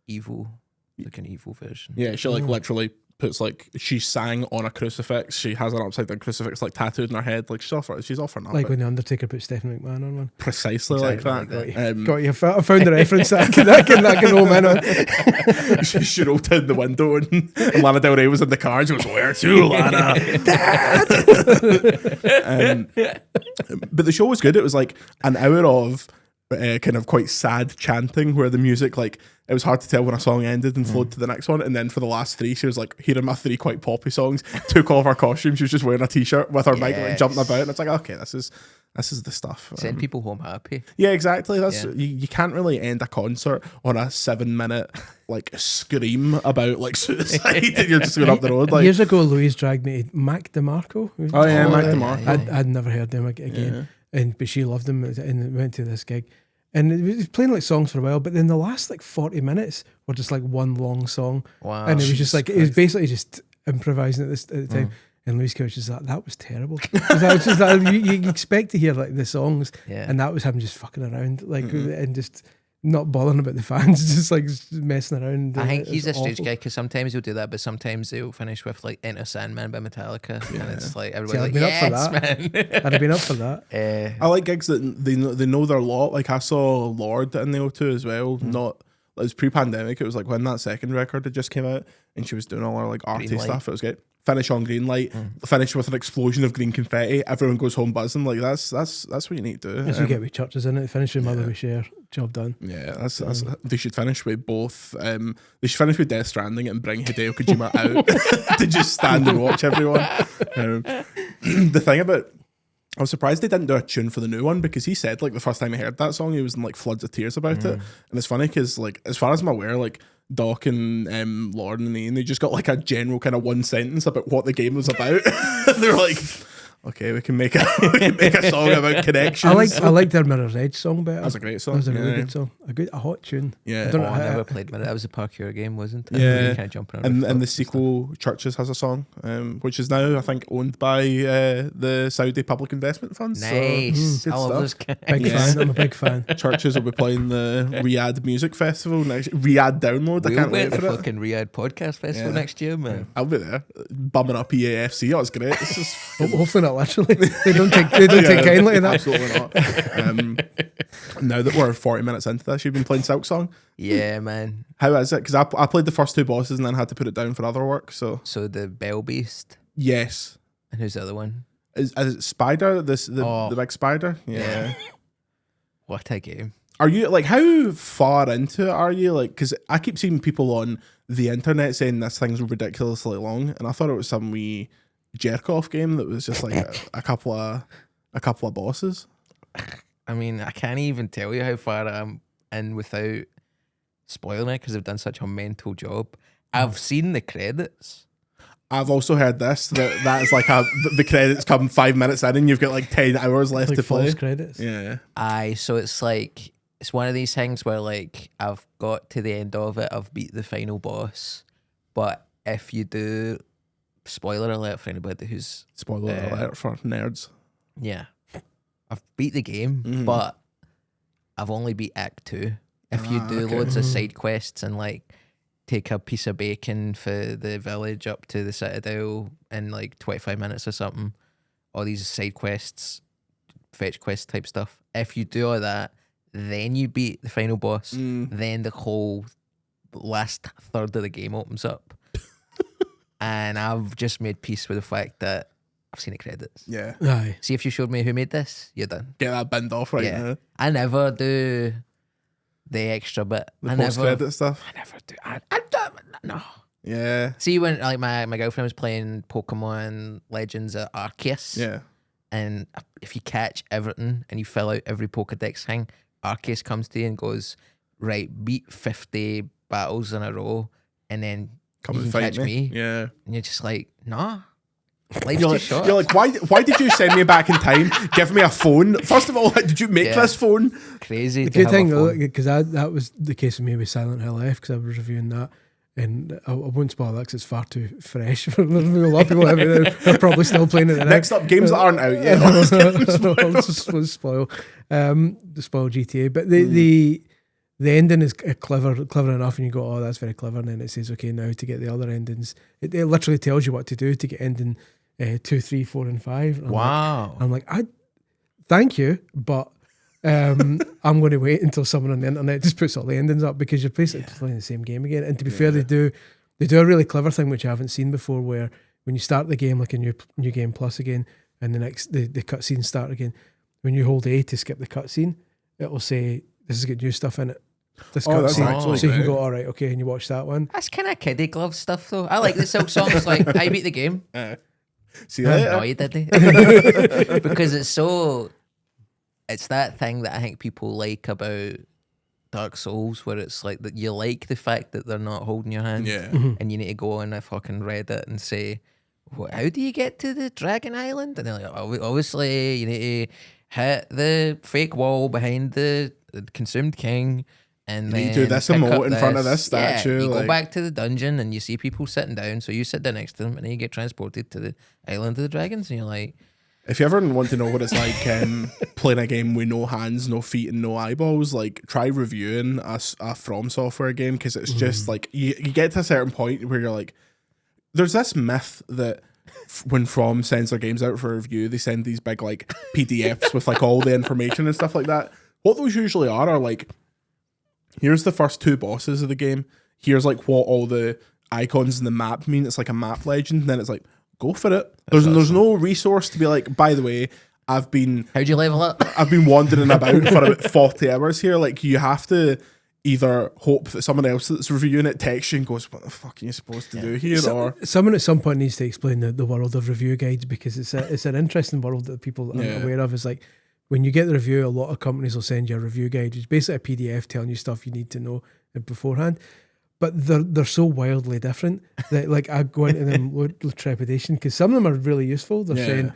evil, like an evil version. Yeah, she like literally puts like she sang on a crucifix. She has an upside down crucifix like tattooed in her head. Like she's offering that. Like when the Undertaker put Stephanie McMahon on one. Precisely exactly like that. Got you. I found the reference. that can home in on. She rolled down the window and Lana Del Rey was in the car. She goes, "Where to, Lana?" Dad. But the show was good. It was like an hour of kind of quite sad chanting where the music, like, it was hard to tell when a song ended and flowed to the next one. And then for the last three, she was like, "Here are my three quite poppy songs." Took off her costume. She was just wearing a t-shirt with her mic, like, jumping about. And it's like, okay, this is the stuff. Send people home happy. Yeah, exactly. That's you can't really end a concert on a 7-minute like scream about like suicide and you're just going up the road. Like years ago, Louise dragged me to Mac DeMarco. Oh yeah, Mac DeMarco. I'd never heard him again, but she loved him and went to this gig. And it was playing like songs for a while, but then the last like 40 minutes were just like one long song. Wow. And it was just like, it was basically just improvising at the time. And Louise Couch was like, that was terrible. That was just like, you expect to hear like the songs, and that was him just fucking around, like, and just not bothering about the fans, just like messing around. I think he's a stage guy because sometimes he'll do that, but sometimes he'll finish with like Enter Sandman by Metallica, and it's like everybody's like, "Yes, man!" I'd have been up for that. I like gigs that they know their lot. Like I saw Lord in the O2 as well. Not it was pre-pandemic. It was like when that second record had just came out, and she was doing all her like arty stuff. It was great. Finish on green light, finish with an explosion of green confetti. Everyone goes home buzzing. Like that's what you need to do. As we get with churches in it, finish with Mother We Share. Job done. Yeah, that's they should finish with both. They should finish with Death Stranding and bring Hideo Kojima out to just stand and watch everyone. The thing about, I was surprised they didn't do a tune for the new one because he said like the first time he heard that song he was in like floods of tears about it, and it's funny because like as far as I'm aware, like Doc and Lauren and Ian, they just got like a general kind of one sentence about what the game was about. They're like, okay, we can make a song about connections. I like their Mirror's Edge song better. That was a great song. That was a really good song. A hot tune. Yeah. I never played Mirror. That was a parkour game, wasn't it? Yeah. Kind of jumping around. And the sequel, Churches, has a song, which is now I think owned by the Saudi Public Investment Fund. Nice. So, I love those guys. Big fan. I'm a big fan. Churches will be playing the Riyadh Music Festival next. Riyadh Download. I can't wait for the it. Fucking Riyadh Podcast Festival next year, man. I'll be there, bumming up EAFC. Oh, it's great. This is hopefully not literally. They don't take kindly to that. Absolutely not. Now that we're 40 minutes into this, you've been playing Silksong. Yeah, man. How is it? Because I played the first two bosses and then had to put it down for other work. So the Bell Beast. Yes. And who's the other one? Is it Spider? The big spider? Yeah. What a game. Are you like, how far into it are you? Like, because I keep seeing people on the internet saying this thing's ridiculously long, and I thought it was some wee jerk off game that was just like a couple of bosses. I mean, I can't even tell you how far I'm in without spoiling it because I've done such a mental job. I've seen the credits. I've also heard this that is like the credits come 5 minutes in and you've got like 10 hours left like to play. False credits. Yeah. So it's like it's one of these things where like I've got to the end of it, I've beat the final boss, but if you do, spoiler alert for anybody who's Spoiler alert for nerds. yeah, I've beat the game, but I've only beat Act 2. If you do loads of side quests and like take a piece of bacon for the village up to the Citadel in like 25 minutes or something, all these side quests, fetch quest type stuff. If you do all that, then you beat the final boss, then the whole last third of the game opens up. And I've just made peace with the fact that I've seen the credits. Yeah. Aye. See, if you showed me who made this, you're done. Get that binned off right now. I never do the extra bit. The post-credit stuff. I never do. I don't. No. Yeah. See, when like my girlfriend was playing Pokemon Legends at Arceus. Yeah. And if you catch everything and you fill out every Pokedex thing, Arceus comes to you and goes, right, beat 50 battles in a row and then Come you and can fight catch me. me. Yeah. And you're just like, nah. Life's You're too like, short. you're like, why did you send me back in time? Give me a phone. First of all, did you make this phone? Crazy. The to good have thing, a phone. because that was the case with me with Silent Hill F, because I was reviewing that, and I won't spoil that because it's far too fresh. A lot of people are probably still playing it. Next up, games that aren't out yet. Let's spoil GTA, but the ending is clever enough, and you go, oh, that's very clever, and then it says, okay, now to get the other endings, it literally tells you what to do to get ending 2, 3, 4, and 5. And Wow. I'm like, thank you, but I'm going to wait until someone on the internet just puts all the endings up, because you're basically playing the same game again. And to be fair, they do a really clever thing which I haven't seen before, where when you start the game, like a new game plus again, and the cutscenes start again, when you hold A to skip the cutscene, it will say this has got new stuff in it. This that's cutscene, actually so you can great. go, all right, okay, and you watch that one. That's kind of kiddie glove stuff, though. I like the Silksong. It's like, I beat the game. See you later. No, you didn't. Because it's that thing that I think people like about Dark Souls, where it's like that you like the fact that they're not holding your hand. Yeah. And you need to go on a fucking Reddit and say, how do you get to the Dragon Island? And they're like, obviously, you need to hit the fake wall behind the consumed king. And You then need to do this pick emote up in front of this statue, Yeah, you like- go back to the dungeon and you see people sitting down, so you sit down next to them, and then you get transported to the Island of the Dragons, and you're like, If you ever want to know what it's like playing a game with no hands, no feet, and no eyeballs, like try reviewing a From Software game, because it's just like you get to a certain point where you're like, there's this myth that when From sends their games out for review, they send these big like PDFs with like all the information and stuff like that. What those usually are like, here's the first 2 bosses of the game. Here's like what all the icons in the map mean. It's like a map legend. And then it's like, go for it. There's no resource to be like, by the way, I've been how'd you level up? wandering about for about 40 hours here. Like, you have to either hope that someone else that's reviewing it texts you and goes, what the fuck are you supposed to do here? Or Someone at some point needs to explain the world of review guides, because it's an interesting world that people aren't aware of. It's like, when you get the review, a lot of companies will send you a review guide. It's basically a PDF telling you stuff you need to know beforehand. But they're so wildly different that like I go into them with trepidation, because some of them are really useful. They're saying,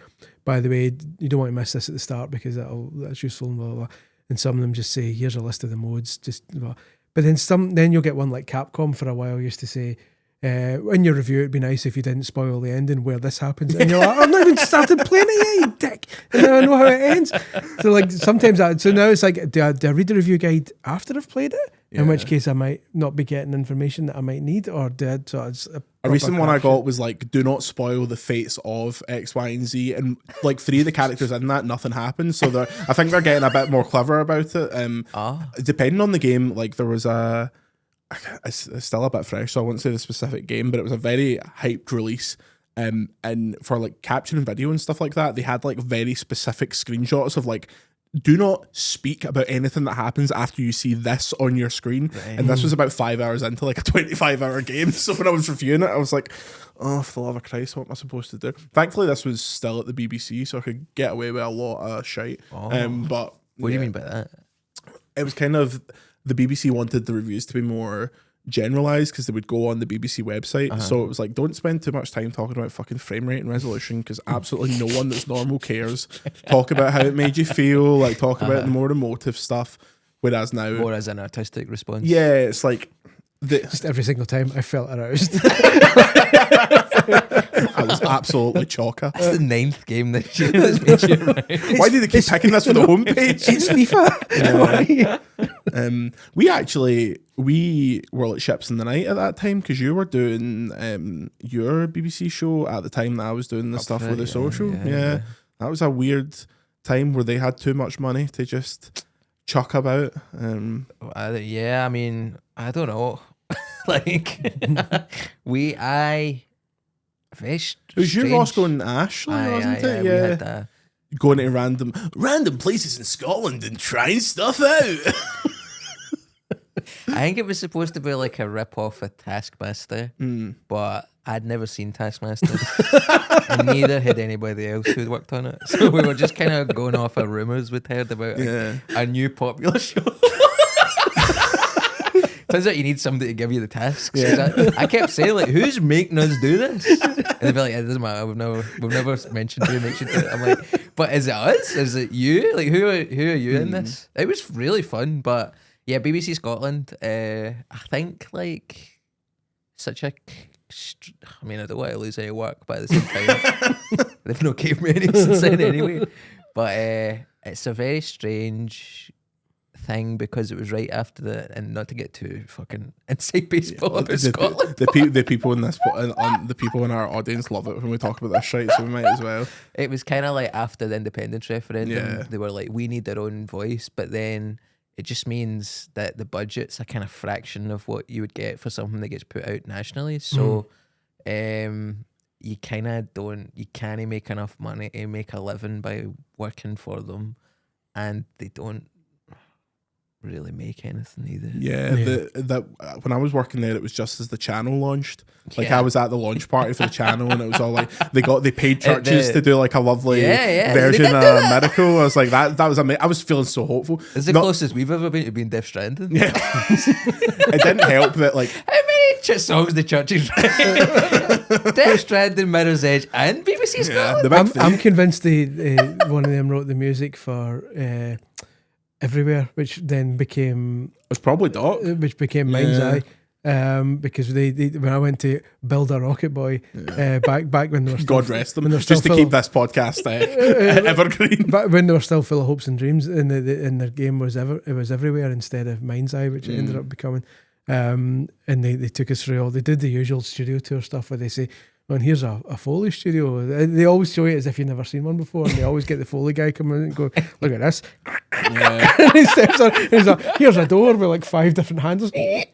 by the way, you don't want to miss this at the start because that's useful and blah, blah, blah. And some of them just say, here's a list of the modes. Just blah. But then you'll get one like Capcom for a while used to say, in your review, it'd be nice if you didn't spoil the ending where this happens. And you're like, I've not even started playing it yet, you dick. And then I know how it ends. So like sometimes so now it's like, do I read the review guide after I've played it? In which case I might not be getting information that I might need, or did. So it's a recent one I got was like, do not spoil the fates of X, Y, and Z. And like 3 of the characters in that, nothing happens. So I think they're getting a bit more clever about it. Depending on the game, like there was it's still a bit fresh, so I won't say the specific game, but it was a very hyped release. And for like capturing video and stuff like that, they had like very specific screenshots of like, do not speak about anything that happens after you see this on your screen. Right. And this was about 5 hours into like a 25-hour game. So when I was reviewing it, I was like, oh, for the love of Christ, what am I supposed to do? Thankfully, this was still at the BBC, so I could get away with a lot of shite. But what do you mean by that? It was kind of, the BBC wanted the reviews to be more generalized because they would go on the BBC website. So it was like, don't spend too much time talking about fucking frame rate and resolution, because absolutely no one that's normal cares. Talk about how it made you feel, like talk about the more emotive stuff. Whereas now, more as an artistic response. yeah, it's like Just every single time I felt aroused. I was absolutely chocker. That's the 9th game this year that's made you right. Why do they keep picking this for the homepage? It's FIFA. We were at Ships in the Night at that time because you were doing your BBC show at the time that I was doing the stuff with the social. Yeah. That was a weird time where they had too much money to just chuck about. I mean, I don't know. Like, it was you, Roscoe, and Ashley, wasn't it? We had that. Going to random places in Scotland and trying stuff out. I think it was supposed to be like a rip-off of Taskmaster, but I'd never seen Taskmaster, and neither had anybody else who'd worked on it. So we were just kind of going off of rumours we'd heard about a new popular show. Turns out you need somebody to give you the tasks. Yeah. I kept saying, like, who's making us do this? And they'd be like, it doesn't matter. We've never mentioned who makes you do it. I'm like, but is it us? Is it you? Like, who are you in this? It was really fun, but yeah, BBC Scotland. I think like such a. I mean, I don't want to lose any work, but at the same time, they've not gave me any since then anyway. But it's a very strange thing because it was right after and not to get too fucking inside baseball about Scotland. The people in this, the people in our audience love it when we talk about this shit, so we might as well. It was kind of like after the independence referendum, they were like, we need our own voice, but then it just means that the budget's a kind of fraction of what you would get for something that gets put out nationally. So you can't make enough money to make a living by working for them, and they don't really make anything either. That when I was working there, it was just as the channel launched. Like I was at the launch party for the channel, and it was all like they paid churches to do like a lovely version of Miracle. I was like that was amazing. I was feeling so hopeful. It's the closest we've ever been to being Death Stranding. Yeah, it didn't help that like how many songs the churches write? Death Stranding, Mirror's Edge, and BBC Scotland. I'm convinced one of them wrote the music for Everywhere, which then became it's probably Doc, which became Mind's Eye. Because they when I went to build a Rocket Boy back when they were God rest them, just to keep this podcast evergreen. Back when they were still full of hopes and dreams, and their game was Everywhere instead of Mind's Eye, which it ended up becoming. And they took us through they did the usual studio tour stuff where they say, well, and here's a Foley studio. They always show it as if you've never seen one before, and they always get the Foley guy come in and go, look at this. And he steps on, and he's like, here's a door with like 5 different handles. Very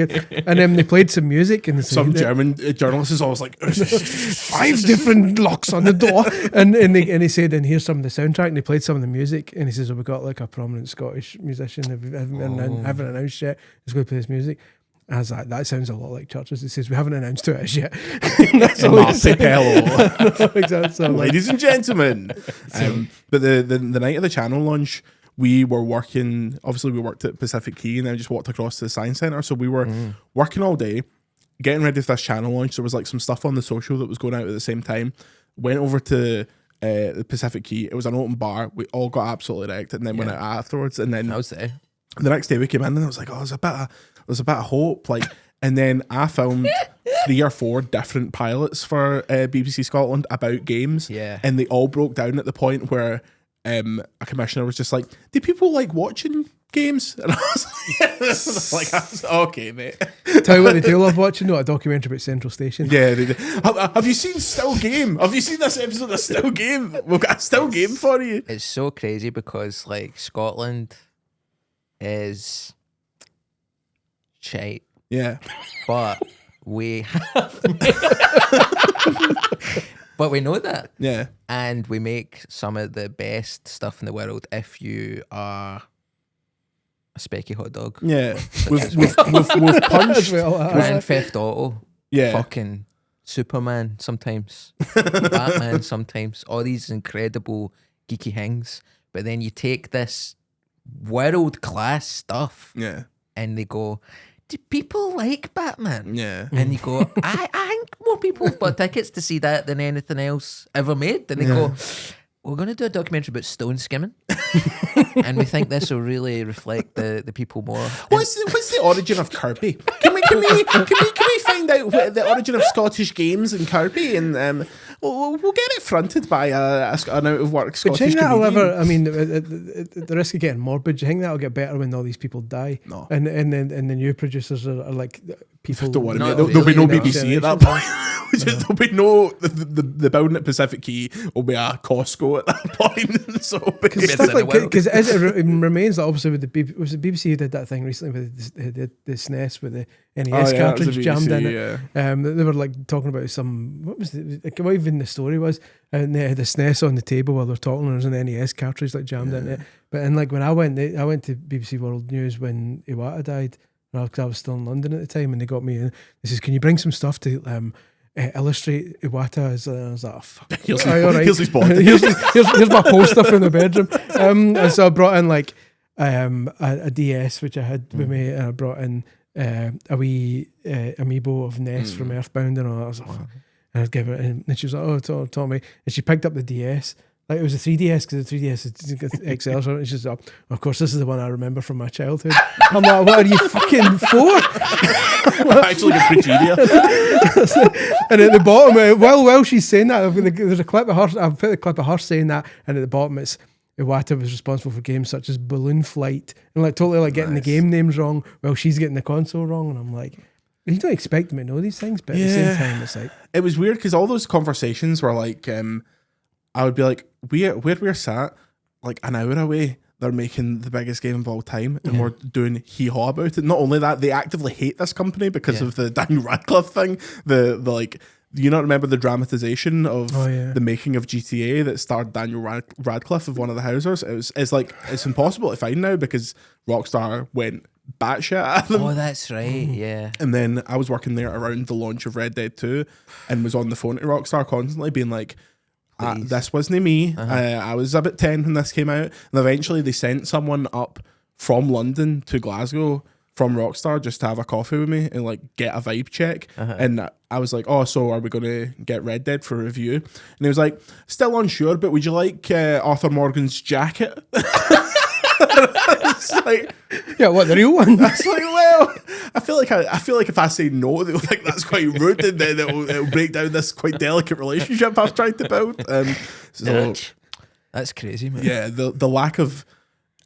good. And then they played some music, and some German journalist is always like, 5 different locks on the door. And he said, and here's some of the soundtrack, and they played some of the music, and he says, we got like a prominent Scottish musician haven't announced yet. He's going to play this music. I was like, that sounds a lot like churches. It says, we haven't announced to us yet. That's all exactly. So, ladies and gentlemen. But the night of the channel launch, we were working, obviously we worked at Pacific Quay and then we just walked across to the Science Centre. So we were working all day, getting ready for this channel launch. There was like some stuff on the social that was going out at the same time. Went over to the Pacific Quay. It was an open bar. We all got absolutely wrecked and then went out afterwards. And then I was there. The next day we came in and I was like, there's a bit of hope, like, and then I found 3 or 4 different pilots for BBC Scotland about games, and they all broke down at the point where a commissioner was just like, "Do people like watching games?" And I was like, "Okay, mate." Tell you what they do love watching, a documentary about Central Station. Yeah, they do. Have you seen Still Game? Have you seen this episode of Still Game? We've got a Still Game for you. It's so crazy because like Scotland is shite. Yeah. But we have but we know that. Yeah. And we make some of the best stuff in the world if you are a specky hot dog. Yeah. We've punched Grand Theft Auto. Yeah. Fucking Superman sometimes. Batman sometimes. All these incredible geeky things. But then you take this world class stuff. Yeah. And they go, do people like Batman? Yeah. And you go, I think more people have bought tickets to see that than anything else ever made. And they go, we're going to do a documentary about stone skimming, and we think this will really reflect the people more. What's the origin of Kirby? Can we find out what the origin of Scottish games and Kirby, and we'll get it fronted by an out of work Scottish comedian. I mean, at the risk of getting morbid, do you think that'll get better when all these people die? No. And then the new producers are like people. Don't worry, Not mate. There'll be no really, BBC at that point. There'll be no the building at Pacific Quay will be a Costco at that point. So Because it remains that obviously with was the BBC who did that thing recently with the SNES with the NES cartridge jammed in it. They were like talking about what even the story was, and they had the SNES on the table while they're talking, and there's an NES cartridge like jammed in it. But like when I went to BBC World News when Iwata died, because I was still in London at the time, and they got me in. They says, "Can you bring some stuff to illustrate Iwata?" I was like, "Oh, fuck." Here's his body. here's my poster from the bedroom. And so I brought in like a DS which I had with me, and I brought in a wee amiibo of Ness from Earthbound and all that. I was like, and I'd give it, and she was like, "Oh, Tommy," and she picked up the DS. Like it was a 3DS because the 3DS is XL, so it's just of course this is the one I remember from my childhood. I'm like, what are you fucking for? Actually, a Progenia. And at the bottom, while she's saying that, there's a clip of her. I've put a clip of her saying that, and at the bottom it's Iwata was responsible for games such as Balloon Flight, and like totally like getting the game names wrong while she's getting the console wrong, and I'm like, you don't expect me to know these things, but at the same time, it's like it was weird because all those conversations were like. I would be like, where we're sat, like an hour away, they're making the biggest game of all time, and we're doing hee-haw about it. Not only that, they actively hate this company because of the Daniel Radcliffe thing. The like, you not remember the dramatization of the making of GTA that starred Daniel Radcliffe of one of the Housers? It's impossible to find now because Rockstar went batshit at them. Oh, that's right, yeah. And then I was working there around the launch of Red Dead 2 and was on the phone to Rockstar constantly being like, this wasn't me. I was about 10 when this came out. And eventually they sent someone up from London to Glasgow from Rockstar just to have a coffee with me and like get a vibe check. And I was like, oh, so are we going to get Red Dead for review? And he was like, still unsure, but would you like Arthur Morgan's jacket? It's like, yeah, what, the real one? It's like, well, I feel like if I say no, they'll think that's quite rude, and then it'll break down this quite delicate relationship I've tried to build. So that's crazy, man. Yeah, the lack of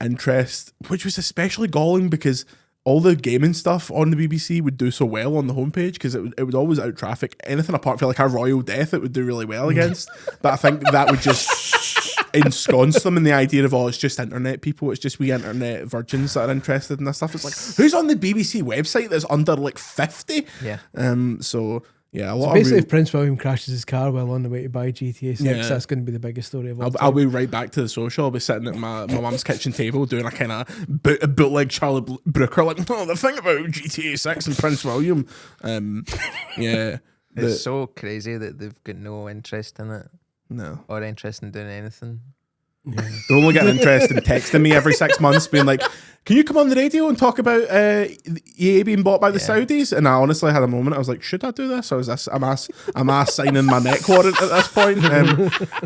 interest, which was especially galling because all the gaming stuff on the BBC would do so well on the homepage because it would always out traffic anything apart from like a Royal Death. It would do really well against, but I think that would just ensconce them in the idea of, oh, it's just internet people, it's just we internet virgins that are interested in this stuff. It's like, who's on the BBC website that's under like 50? Yeah. So yeah, basically if Prince William crashes his car while on the way to buy GTA 6, that's going to be the biggest story of all time. I'll be right back to the social. I'll be sitting at my mum's kitchen table doing a kind of bootleg Charlie Brooker, like, oh, the thing about GTA 6 and Prince William. Yeah. It's so crazy that they've got no interest in it. No. Or interest in doing anything. Yeah. They're only getting interested in texting me every 6 months being like, can you come on the radio and talk about EA being bought by the Saudis? And I honestly had a moment. I was like, should I do this? Or is this am I signing my neck warrant at this point?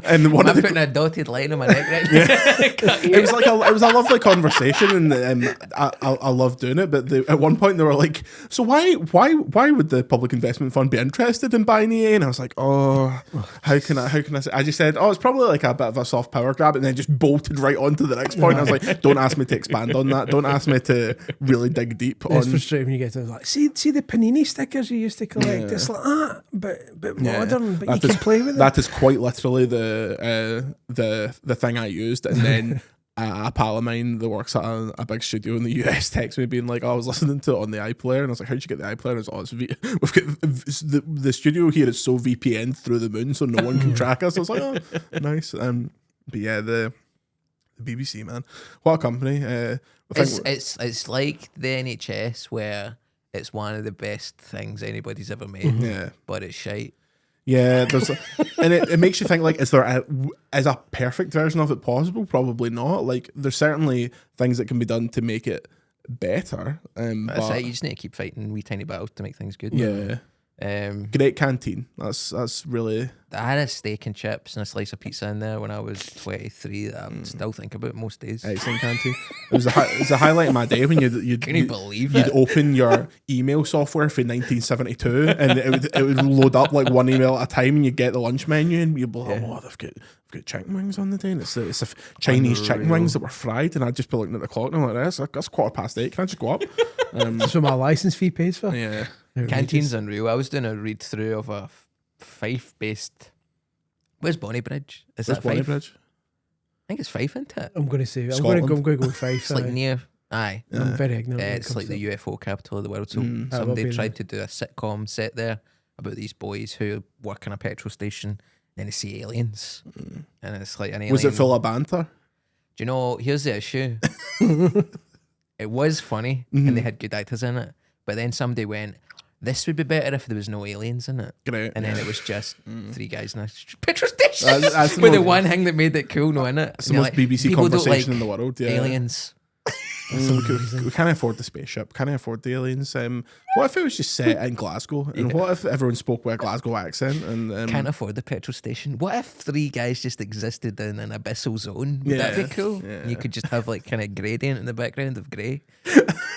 And one I'm putting a dotted line on my neck right now. It was like it was a lovely conversation, and I love doing it. But at one point they were like, so why would the Public Investment Fund be interested in buying EA? And I was like, oh, how can I say? I just said, oh, it's probably like a bit of a soft power grab, and then just bolted right on to the next point. I was like, don't ask me to expand on that. Don't ask me to really dig deep. It's frustrating when you get to like, see the Panini stickers you used to collect. It's like but modern, but you can play with it. That is quite literally the thing I used, and then. A pal of mine that works at a big studio in the US texted me being like, oh, I was listening to it on the iPlayer, and I was like, how'd you get the iPlayer? And I was like, oh, we've got the studio here is so VPN through the moon, so no one can track us. I was like, oh, nice. But yeah, the BBC, man, what a company. It's like the NHS where it's one of the best things anybody's ever made, but it's shite. Yeah, and it makes you think, like, is a perfect version of it possible? Probably not. Like, there's certainly things that can be done to make it better. That's it. You just need to keep fighting wee tiny battles to make things good. Yeah, Great canteen. That's really. I had a steak and chips and a slice of pizza in there when I was 23 that I would still think about most days. Excellent canteen. It was a highlight of my day when you'd Can you believe you'd it? open your email software for 1972 and it would load up like one email at a time, and you get the lunch menu and you'd be like, oh, they've got chicken wings on the day, and it's a Chinese chicken wings that were fried, and I'd just be looking at the clock and I'm like, that's 8:15. Can I just go up? That's what my license fee pays for. Yeah. Canteen's unreal. I was doing a read through of a Fife based. Where's Bonnybridge? Is that Fife? Bonnybridge? I think it's Fife, isn't it? I'm going to say I'm Scotland. going to go with Fife. It's like near. Aye. I'm very ignorant. when it It's comes like to the UFO capital of the world. So will somebody be tried to do a sitcom set there about these boys who work in a petrol station, and then they see aliens, and it's like an alien. Was it full of banter? Do you know? Here's the issue. It was funny, and they had good actors in it, but then somebody went, this would be better if there was no aliens in it. Great. And then it was just three guys in a petrol station That's with the one thing that made it cool, no, in it. It's the most BBC people don't conversation like in the world. Yeah. aliens. We can't afford the spaceship. Can't afford the aliens. What if it was just set in Glasgow? And what if everyone spoke with a Glasgow accent? And Can't afford the petrol station. What if three guys just existed in an abyssal zone? Would that be cool? Yeah. You could just have like kind of gradient in the background of grey.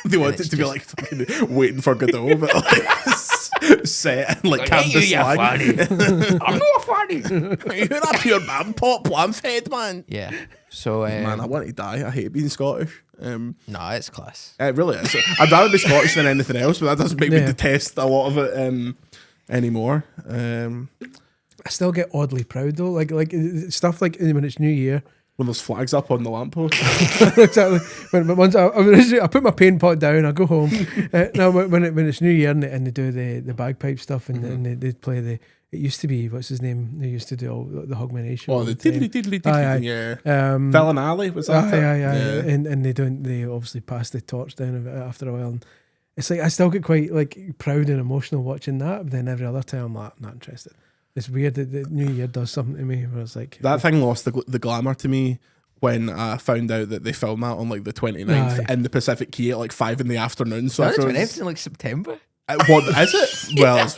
they want it to be like fucking Waiting for Godot, but like set in like campus You're slang. funny. I'm not funny. You're a pure man pop plump head, man. Yeah. So Man, I want to die. I hate being Scottish. no, it's class. It really is. I'd rather be Scottish than anything else, but that doesn't make me detest a lot of it anymore. I still get oddly proud though, like stuff like when it's New Year. When there's flags up on the lamppost. Exactly. When once I put my paint pot down, I go home. Now when it's New Year and they do the bagpipe stuff and they play the. It used to be what's his name? They used to do all the Hogmanay. Oh, the tiddly, Aye. yeah. Fell and Alley was that? Yeah. And they obviously pass the torch down after a while. And it's like I still get quite like proud and emotional watching that, but then every other time I'm like not interested. It's weird that the New Year does something to me where it's like that thing lost the glamour to me when I found out that they filmed that on like the 29th in the Pacific Key at like 5 in. So That's when it's in like September. What is it? Well, it's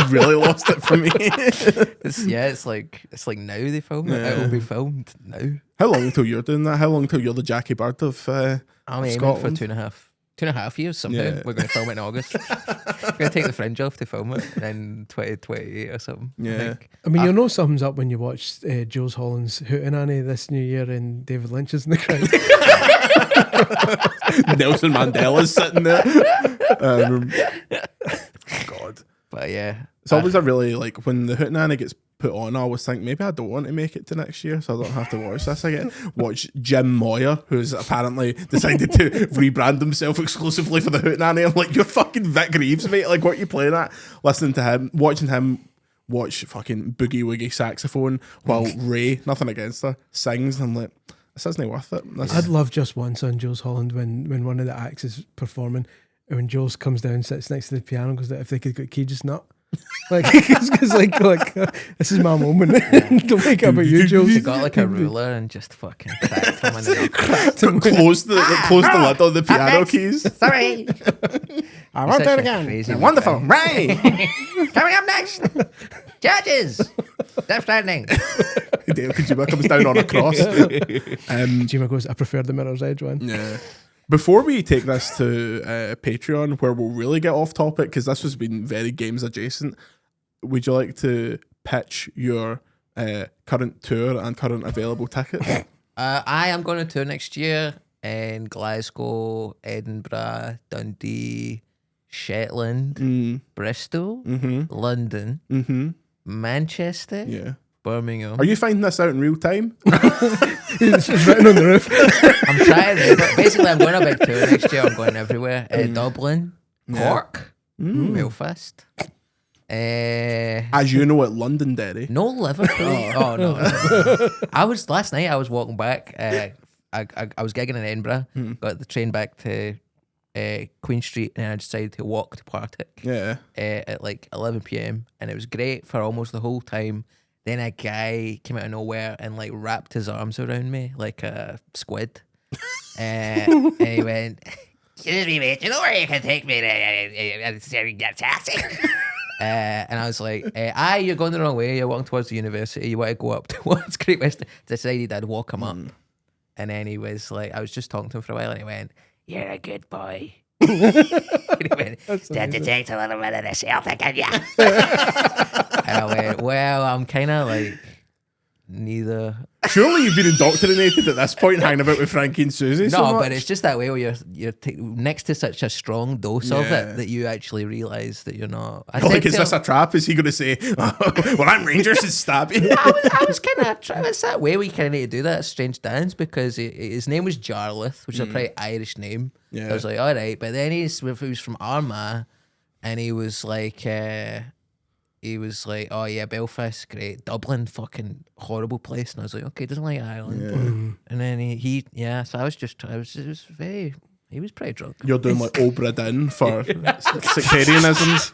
really lost it for me. It's like now they film it. It will be filmed now. How long until you're doing that? How long until you're the Jackie Bird of I'm aiming Scotland? for 2.5 years somehow. Yeah. We're going to film it in August. We're going to take the fringe off to film it in 2028 or something. Yeah. I mean, you'll know something's up when you watch Jules Holland's Hootenanny this New Year and David Lynch is in the crowd. Nelson Mandela's sitting there. God. But yeah. It's always a really, like, when the Hootenanny gets put on, I always think, maybe I don't want to make it to next year, so I don't have to watch this again. Watch Jim Moyer, who's apparently decided to rebrand himself exclusively for the Hootenanny. I'm like, you're fucking Vic Reeves, mate. Like, what are you playing at? Listening to him, watching him watch fucking boogie woogie saxophone while Ray, nothing against her, sings. And I'm like, this isn't worth it. I'd love just once on Jules Holland when one of the acts is performing and when Jules comes down, sits next to the piano, goes, if they could get key, just not. Like, cause like this is my moment. Don't make it about you, Jules. He got like a ruler and just fucking cracked him in the Close the lid on the piano keys. Sorry. I won't do it again. Crazy Wonderful. Right. Coming up next, judges. Death Stranding. Dale Kojima comes down on a cross. Kojima goes, I prefer the Mirror's Edge one. Yeah. Before we take this to Patreon, where we'll really get off topic, because this has been very games adjacent, would you like to pitch your current tour and current available tickets? I am going to tour next year in Glasgow, Edinburgh, Dundee, Shetland, Bristol, London, Manchester, Birmingham. Are you finding this out in real time? It's written on the roof. I'm trying to, but basically I'm going on a big tour next year. I'm going everywhere. Dublin, Cork, Belfast. As you know, at Londonderry. No, Liverpool. Oh no. I was last night. I was walking back. I was gigging in Edinburgh. Got the train back to Queen Street, and I decided to walk to Partick. At like 11 p.m. and it was great for almost the whole time. Then a guy came out of nowhere and like wrapped his arms around me like a squid. And he went, "Excuse me, mate, you know where you can take me to get a taxi?" And I was like, you're going the wrong way. You're walking towards the university. You want to go up towards Great Western. Decided I'd walk him up. And then he was like, I was just talking to him for a while, and he went, "You're a good boy." And he went, "Did detect a little bit of the Celtic in you?" And I went, "Well, I'm kind of like neither." Surely you've been indoctrinated at this point, hanging about with Frankie and Susie. No, so much. but it's just that way where you're next to such a strong dose of it that you actually realise that you're not. Like, is this a trap? Is he going to say, "Well, I'm Rangers," and stab you? I was kind of trying. It's that way we kind of need to do that strange dance because his name was Jarlath, which is a pretty Irish name. Yeah. I was like, all right, but then he was from Armagh, and he was like, oh yeah, Belfast, great. Dublin, fucking horrible place. And I was like, okay, doesn't like Ireland. And then he was pretty drunk. You're doing like Obra Dinn for sectarianisms.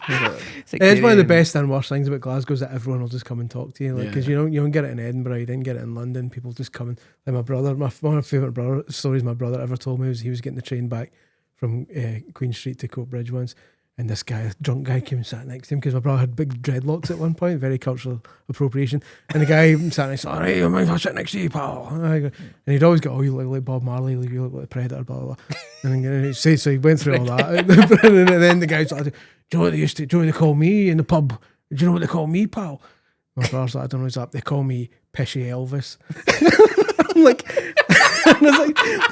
It's one of the best and worst things about Glasgow is that everyone will just come and talk to you, like, because you don't get it in Edinburgh, you didn't get it in London. People just come and, like my brother, one of my favourite stories my brother ever told me was he was getting the train back from Queen Street to Coatbridge once, and this guy, drunk guy, came and sat next to him because my brother had big dreadlocks at one point, very cultural appropriation. And the guy sat next to him, "Hey, I'm sitting next to you, pal." And he'd always go, "Oh, you look like Bob Marley, you look like the Predator, blah, blah, blah." And then so he went through all that. And then the guy started, "Do you know what they call me in the pub? Do you know what they call me, pal?" My brother's like, "I don't know what's up. They call me Peshy Elvis." I'm like, and I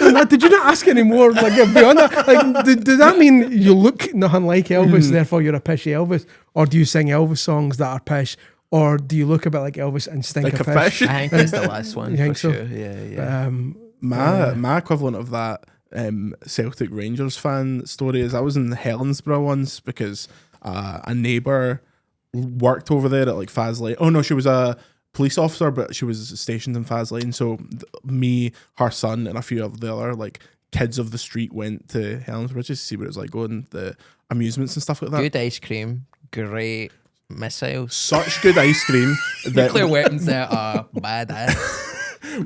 was like, "Did you not ask any more? Like, beyond that, like, does that mean you look nothing like Elvis, therefore you're a pishy Elvis, or do you sing Elvis songs that are pish, or do you look a bit like Elvis and stink Like a a pish?" fish? I think that's the last one. You think for so? Sure. Yeah. My equivalent of that Celtic Rangers fan story is I was in Helensburgh once because a neighbour worked over there at like Faslane. Oh no, she was a police officer, but she was stationed in Faslane. So me, her son, and a few of the other like kids of the street went to Helensburgh just to see what it was like, going the amusements and stuff like that. Good ice cream, great missiles. Such good ice cream that Nuclear weapons there are badass.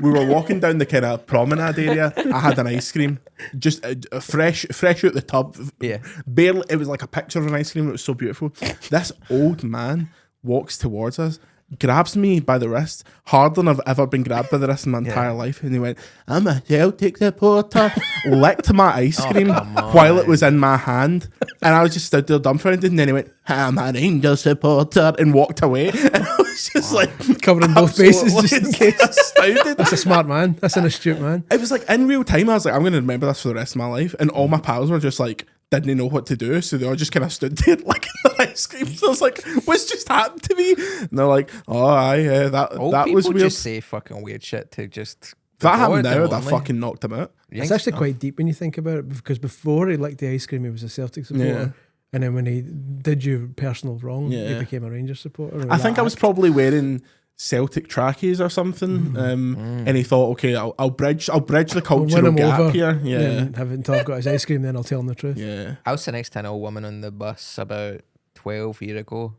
we were walking down the kind of promenade area. I had an ice cream, just fresh out the tub. Yeah. Barely, it was like a picture of an ice cream. It was so beautiful. This old man walks towards us, grabs me by the wrist, harder than I've ever been grabbed by the wrist in my entire life. And he went, "I'm a Celtic supporter," licked my ice cream while it was in my hand. And I was just stood there dumbfounded. And then he went, "I'm a Rangers supporter," and walked away. And I was just like, covering both bases just in case. astounded. That's a smart man. That's an astute man. It was like in real time. I was like, I'm going to remember this for the rest of my life. And all my pals were just like, didn't know what to do, so they all just kind of stood there like ice cream. So I was like, "What's just happened to me?" And they're like, "Oh, that was weird." Just say fucking weird shit to just. If that happened avoid them now, that only. fucking knocked him out. It's actually quite deep when you think about it, because before he licked the ice cream, he was a Celtic supporter. Yeah. And then when he did you personal wrong, he Yeah. became a Rangers supporter. I think I was probably wearing Celtic trackies or something, and he thought, "Okay, I'll bridge the cultural gap here." Yeah, And until I've got his ice cream, then I'll tell him the truth. yeah. I was sitting next to an old woman on the bus about 12 years ago,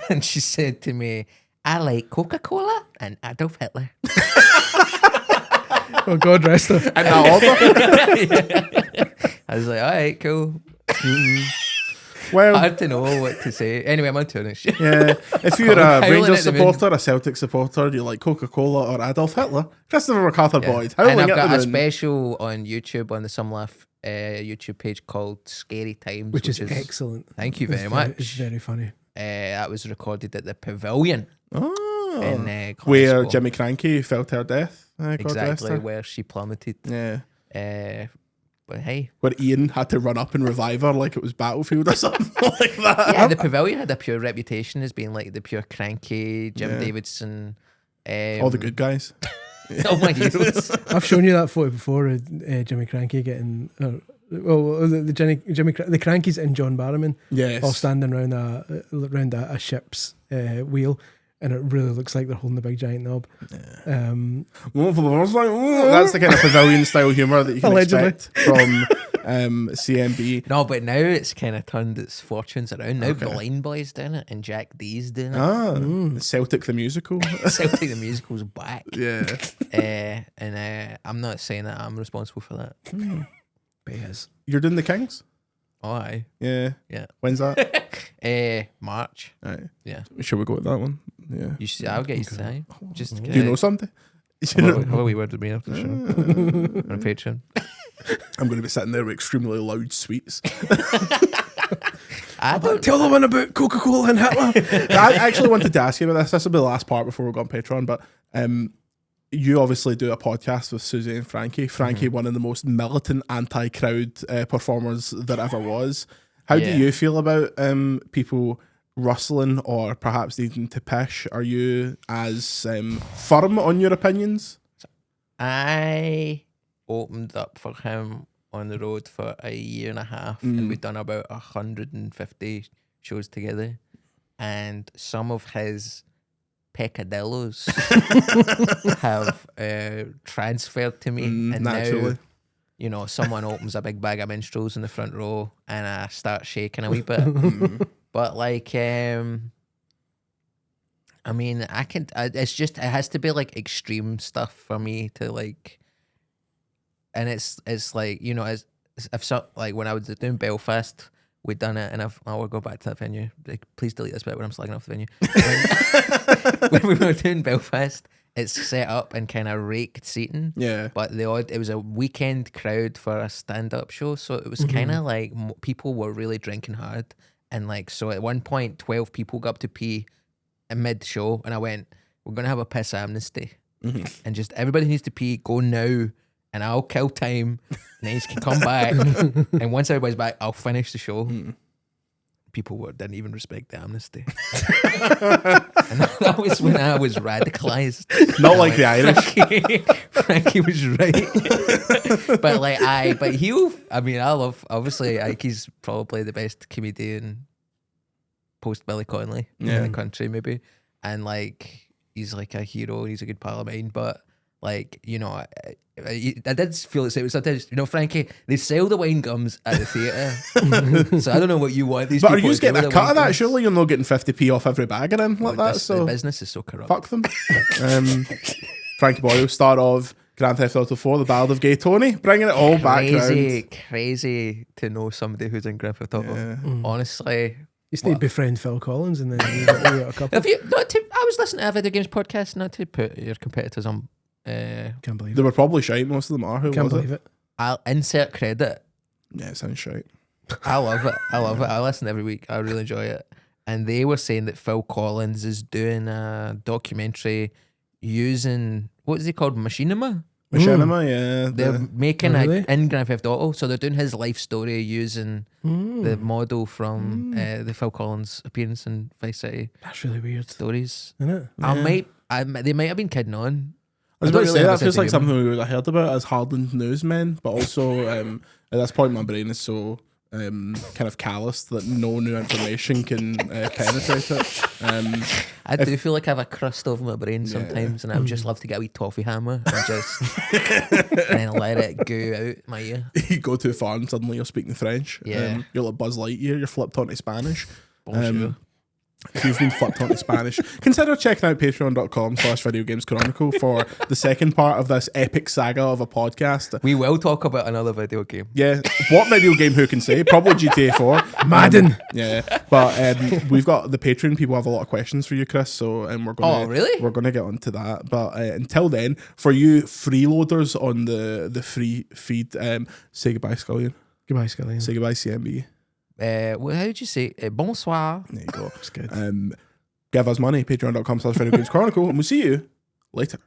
and she said to me, "I like Coca-Cola and Adolf Hitler." Oh, God rest her. In that order. I was like, all right, cool. Well, Hard to know what to say. Anyway, I'm on tour and shit. yeah. If you're a Howling Rangers at the moon. supporter, a Celtic supporter, you like Coca-Cola or Adolf Hitler, Christopher Macarthur-Boyd. And Howling I've at got the a moon. special on YouTube, on the Some Laugh YouTube page called Scary Times. Which is excellent. Thank you It's very much. It's very funny. That was recorded at the Pavilion Oh. in Where Glasgow. Jimmy Cranky fell to her death. God rest Exactly her. where she plummeted. Yeah. But hey, Where Ian had to run up and revive her like it was Battlefield or something like that. yeah, the Pavilion had a pure reputation as being like the pure cranky Jim Davidson. All the good guys. All my heroes. I've shown you that photo before of Jimmy Cranky getting... the Crankies and John Barrowman Yes. all standing around a ship's wheel, and it really looks like they're holding a big giant knob. That's the kind of pavilion style humour that you can Allegedly. expect from CMB. No, but now it's kind of turned its fortunes around. Now Blind Boy's doing it and Jack D's doing it. Celtic the musical. Celtic the musical's back. Yeah. And I'm not saying that I'm responsible for that. Bears. You're doing the Kings? Oh, aye. Yeah. Yeah. When's that? March. Right. Yeah. Should we go with that one? Yeah. You see, I'll get you to say. Just Do you know something? have a wee word with me after the show on Patreon. I'm going to be sitting there with extremely loud sweets. I don't Tell the one about Coca-Cola and Hitler. I actually wanted to ask you about this. This will be the last part before we go on Patreon, but you obviously do a podcast with Susie and Frankie. Frankie, one of the most militant anti-crowd performers that ever was. How do you feel about people rustling or perhaps needing to pish? Are you as firm on your opinions? I opened up for him on the road for a year and a half, and we've done about 150 shows together. And some of his peccadillos have transferred to me, and naturally. now, someone opens a big bag of minstrels in the front row, and I start shaking a wee bit. But like, I mean, it's just, it has to be like extreme stuff for me to like. And it's like, like when I was doing Belfast, we'd done it, and I will go back to that venue. Like, please delete this bit when I'm slagging off the venue. When we were doing Belfast, it's set up and kind of raked seating. Yeah. But it was a weekend crowd for a stand-up show, so it was kind of like people were really drinking hard. And like, so at one point, 12 people got up to pee mid-show, and I went, we're going to have a piss amnesty. And just everybody needs to pee, go now. And I'll kill time, and then you can come back. And once everybody's back, I'll finish the show. People didn't even respect the amnesty. And that was when I was radicalized. Not like the Irish. Frankie was right. But I love, obviously, like, he's probably the best comedian post Billy Connolly in the country, maybe. And like, he's like a hero, he's a good pal of mine, but like, I did feel it was sometimes, Frankie, they sell the wine gums at the theatre. So I don't know what you want these but people are you to do getting with a cut of that? gums. Surely you're not getting 50p off every bag of them like that. The So business is so corrupt. fuck them. Frankie Boyle, star of Grand Theft Auto 4, The Ballad of Gay Tony, bringing it all back round. Crazy to know somebody who's in Grand Theft Auto. Honestly. You just need to befriend Phil Collins and then you got a couple. I was listening to a video games podcast, not to put your competitors on. Can't believe They it. were probably shite, most of them are. Who Can't was believe it? it. I'll insert credit. Yeah, it sounds shite. I love it. I listen every week. I really enjoy it. And they were saying that Phil Collins is doing a documentary using, what is he called? Machinima? Machinima, yeah. They're making really? in Grand Theft Auto, so they're doing his life story using the model from the Phil Collins appearance in Vice City That's really weird, stories. isn't They might have been kidding on. I was don't about to really say, have that a feels sense like of something we would have heard about as hardened newsmen, but also at this point my brain is so kind of calloused that no new information can penetrate it. I do feel like I have a crust over my brain sometimes, and I would just love to get a wee toffee hammer and just and let it go out my ear. You go too far and suddenly you're speaking French. Yeah. You're like Buzz Lightyear, you're flipped onto Spanish. Bonjour. If you've been flipped onto Spanish, consider checking out patreon.com/Video Games Chronicle for the second part of this epic saga of a podcast. We will talk about another video game. Yeah, what video game, who can say? Probably GTA 4. Madden. Yeah, but we've got the Patreon people have a lot of questions for you, Chris, so we're gonna we're gonna get onto that. But until then, for you freeloaders on the free feed, say goodbye, Scullion. Goodbye, Scully. Say goodbye, CMB. Well, how did you say? Bonsoir. There you go. That's good. Give us money, patreon.com/Video Games Chronicle, and we'll see you later.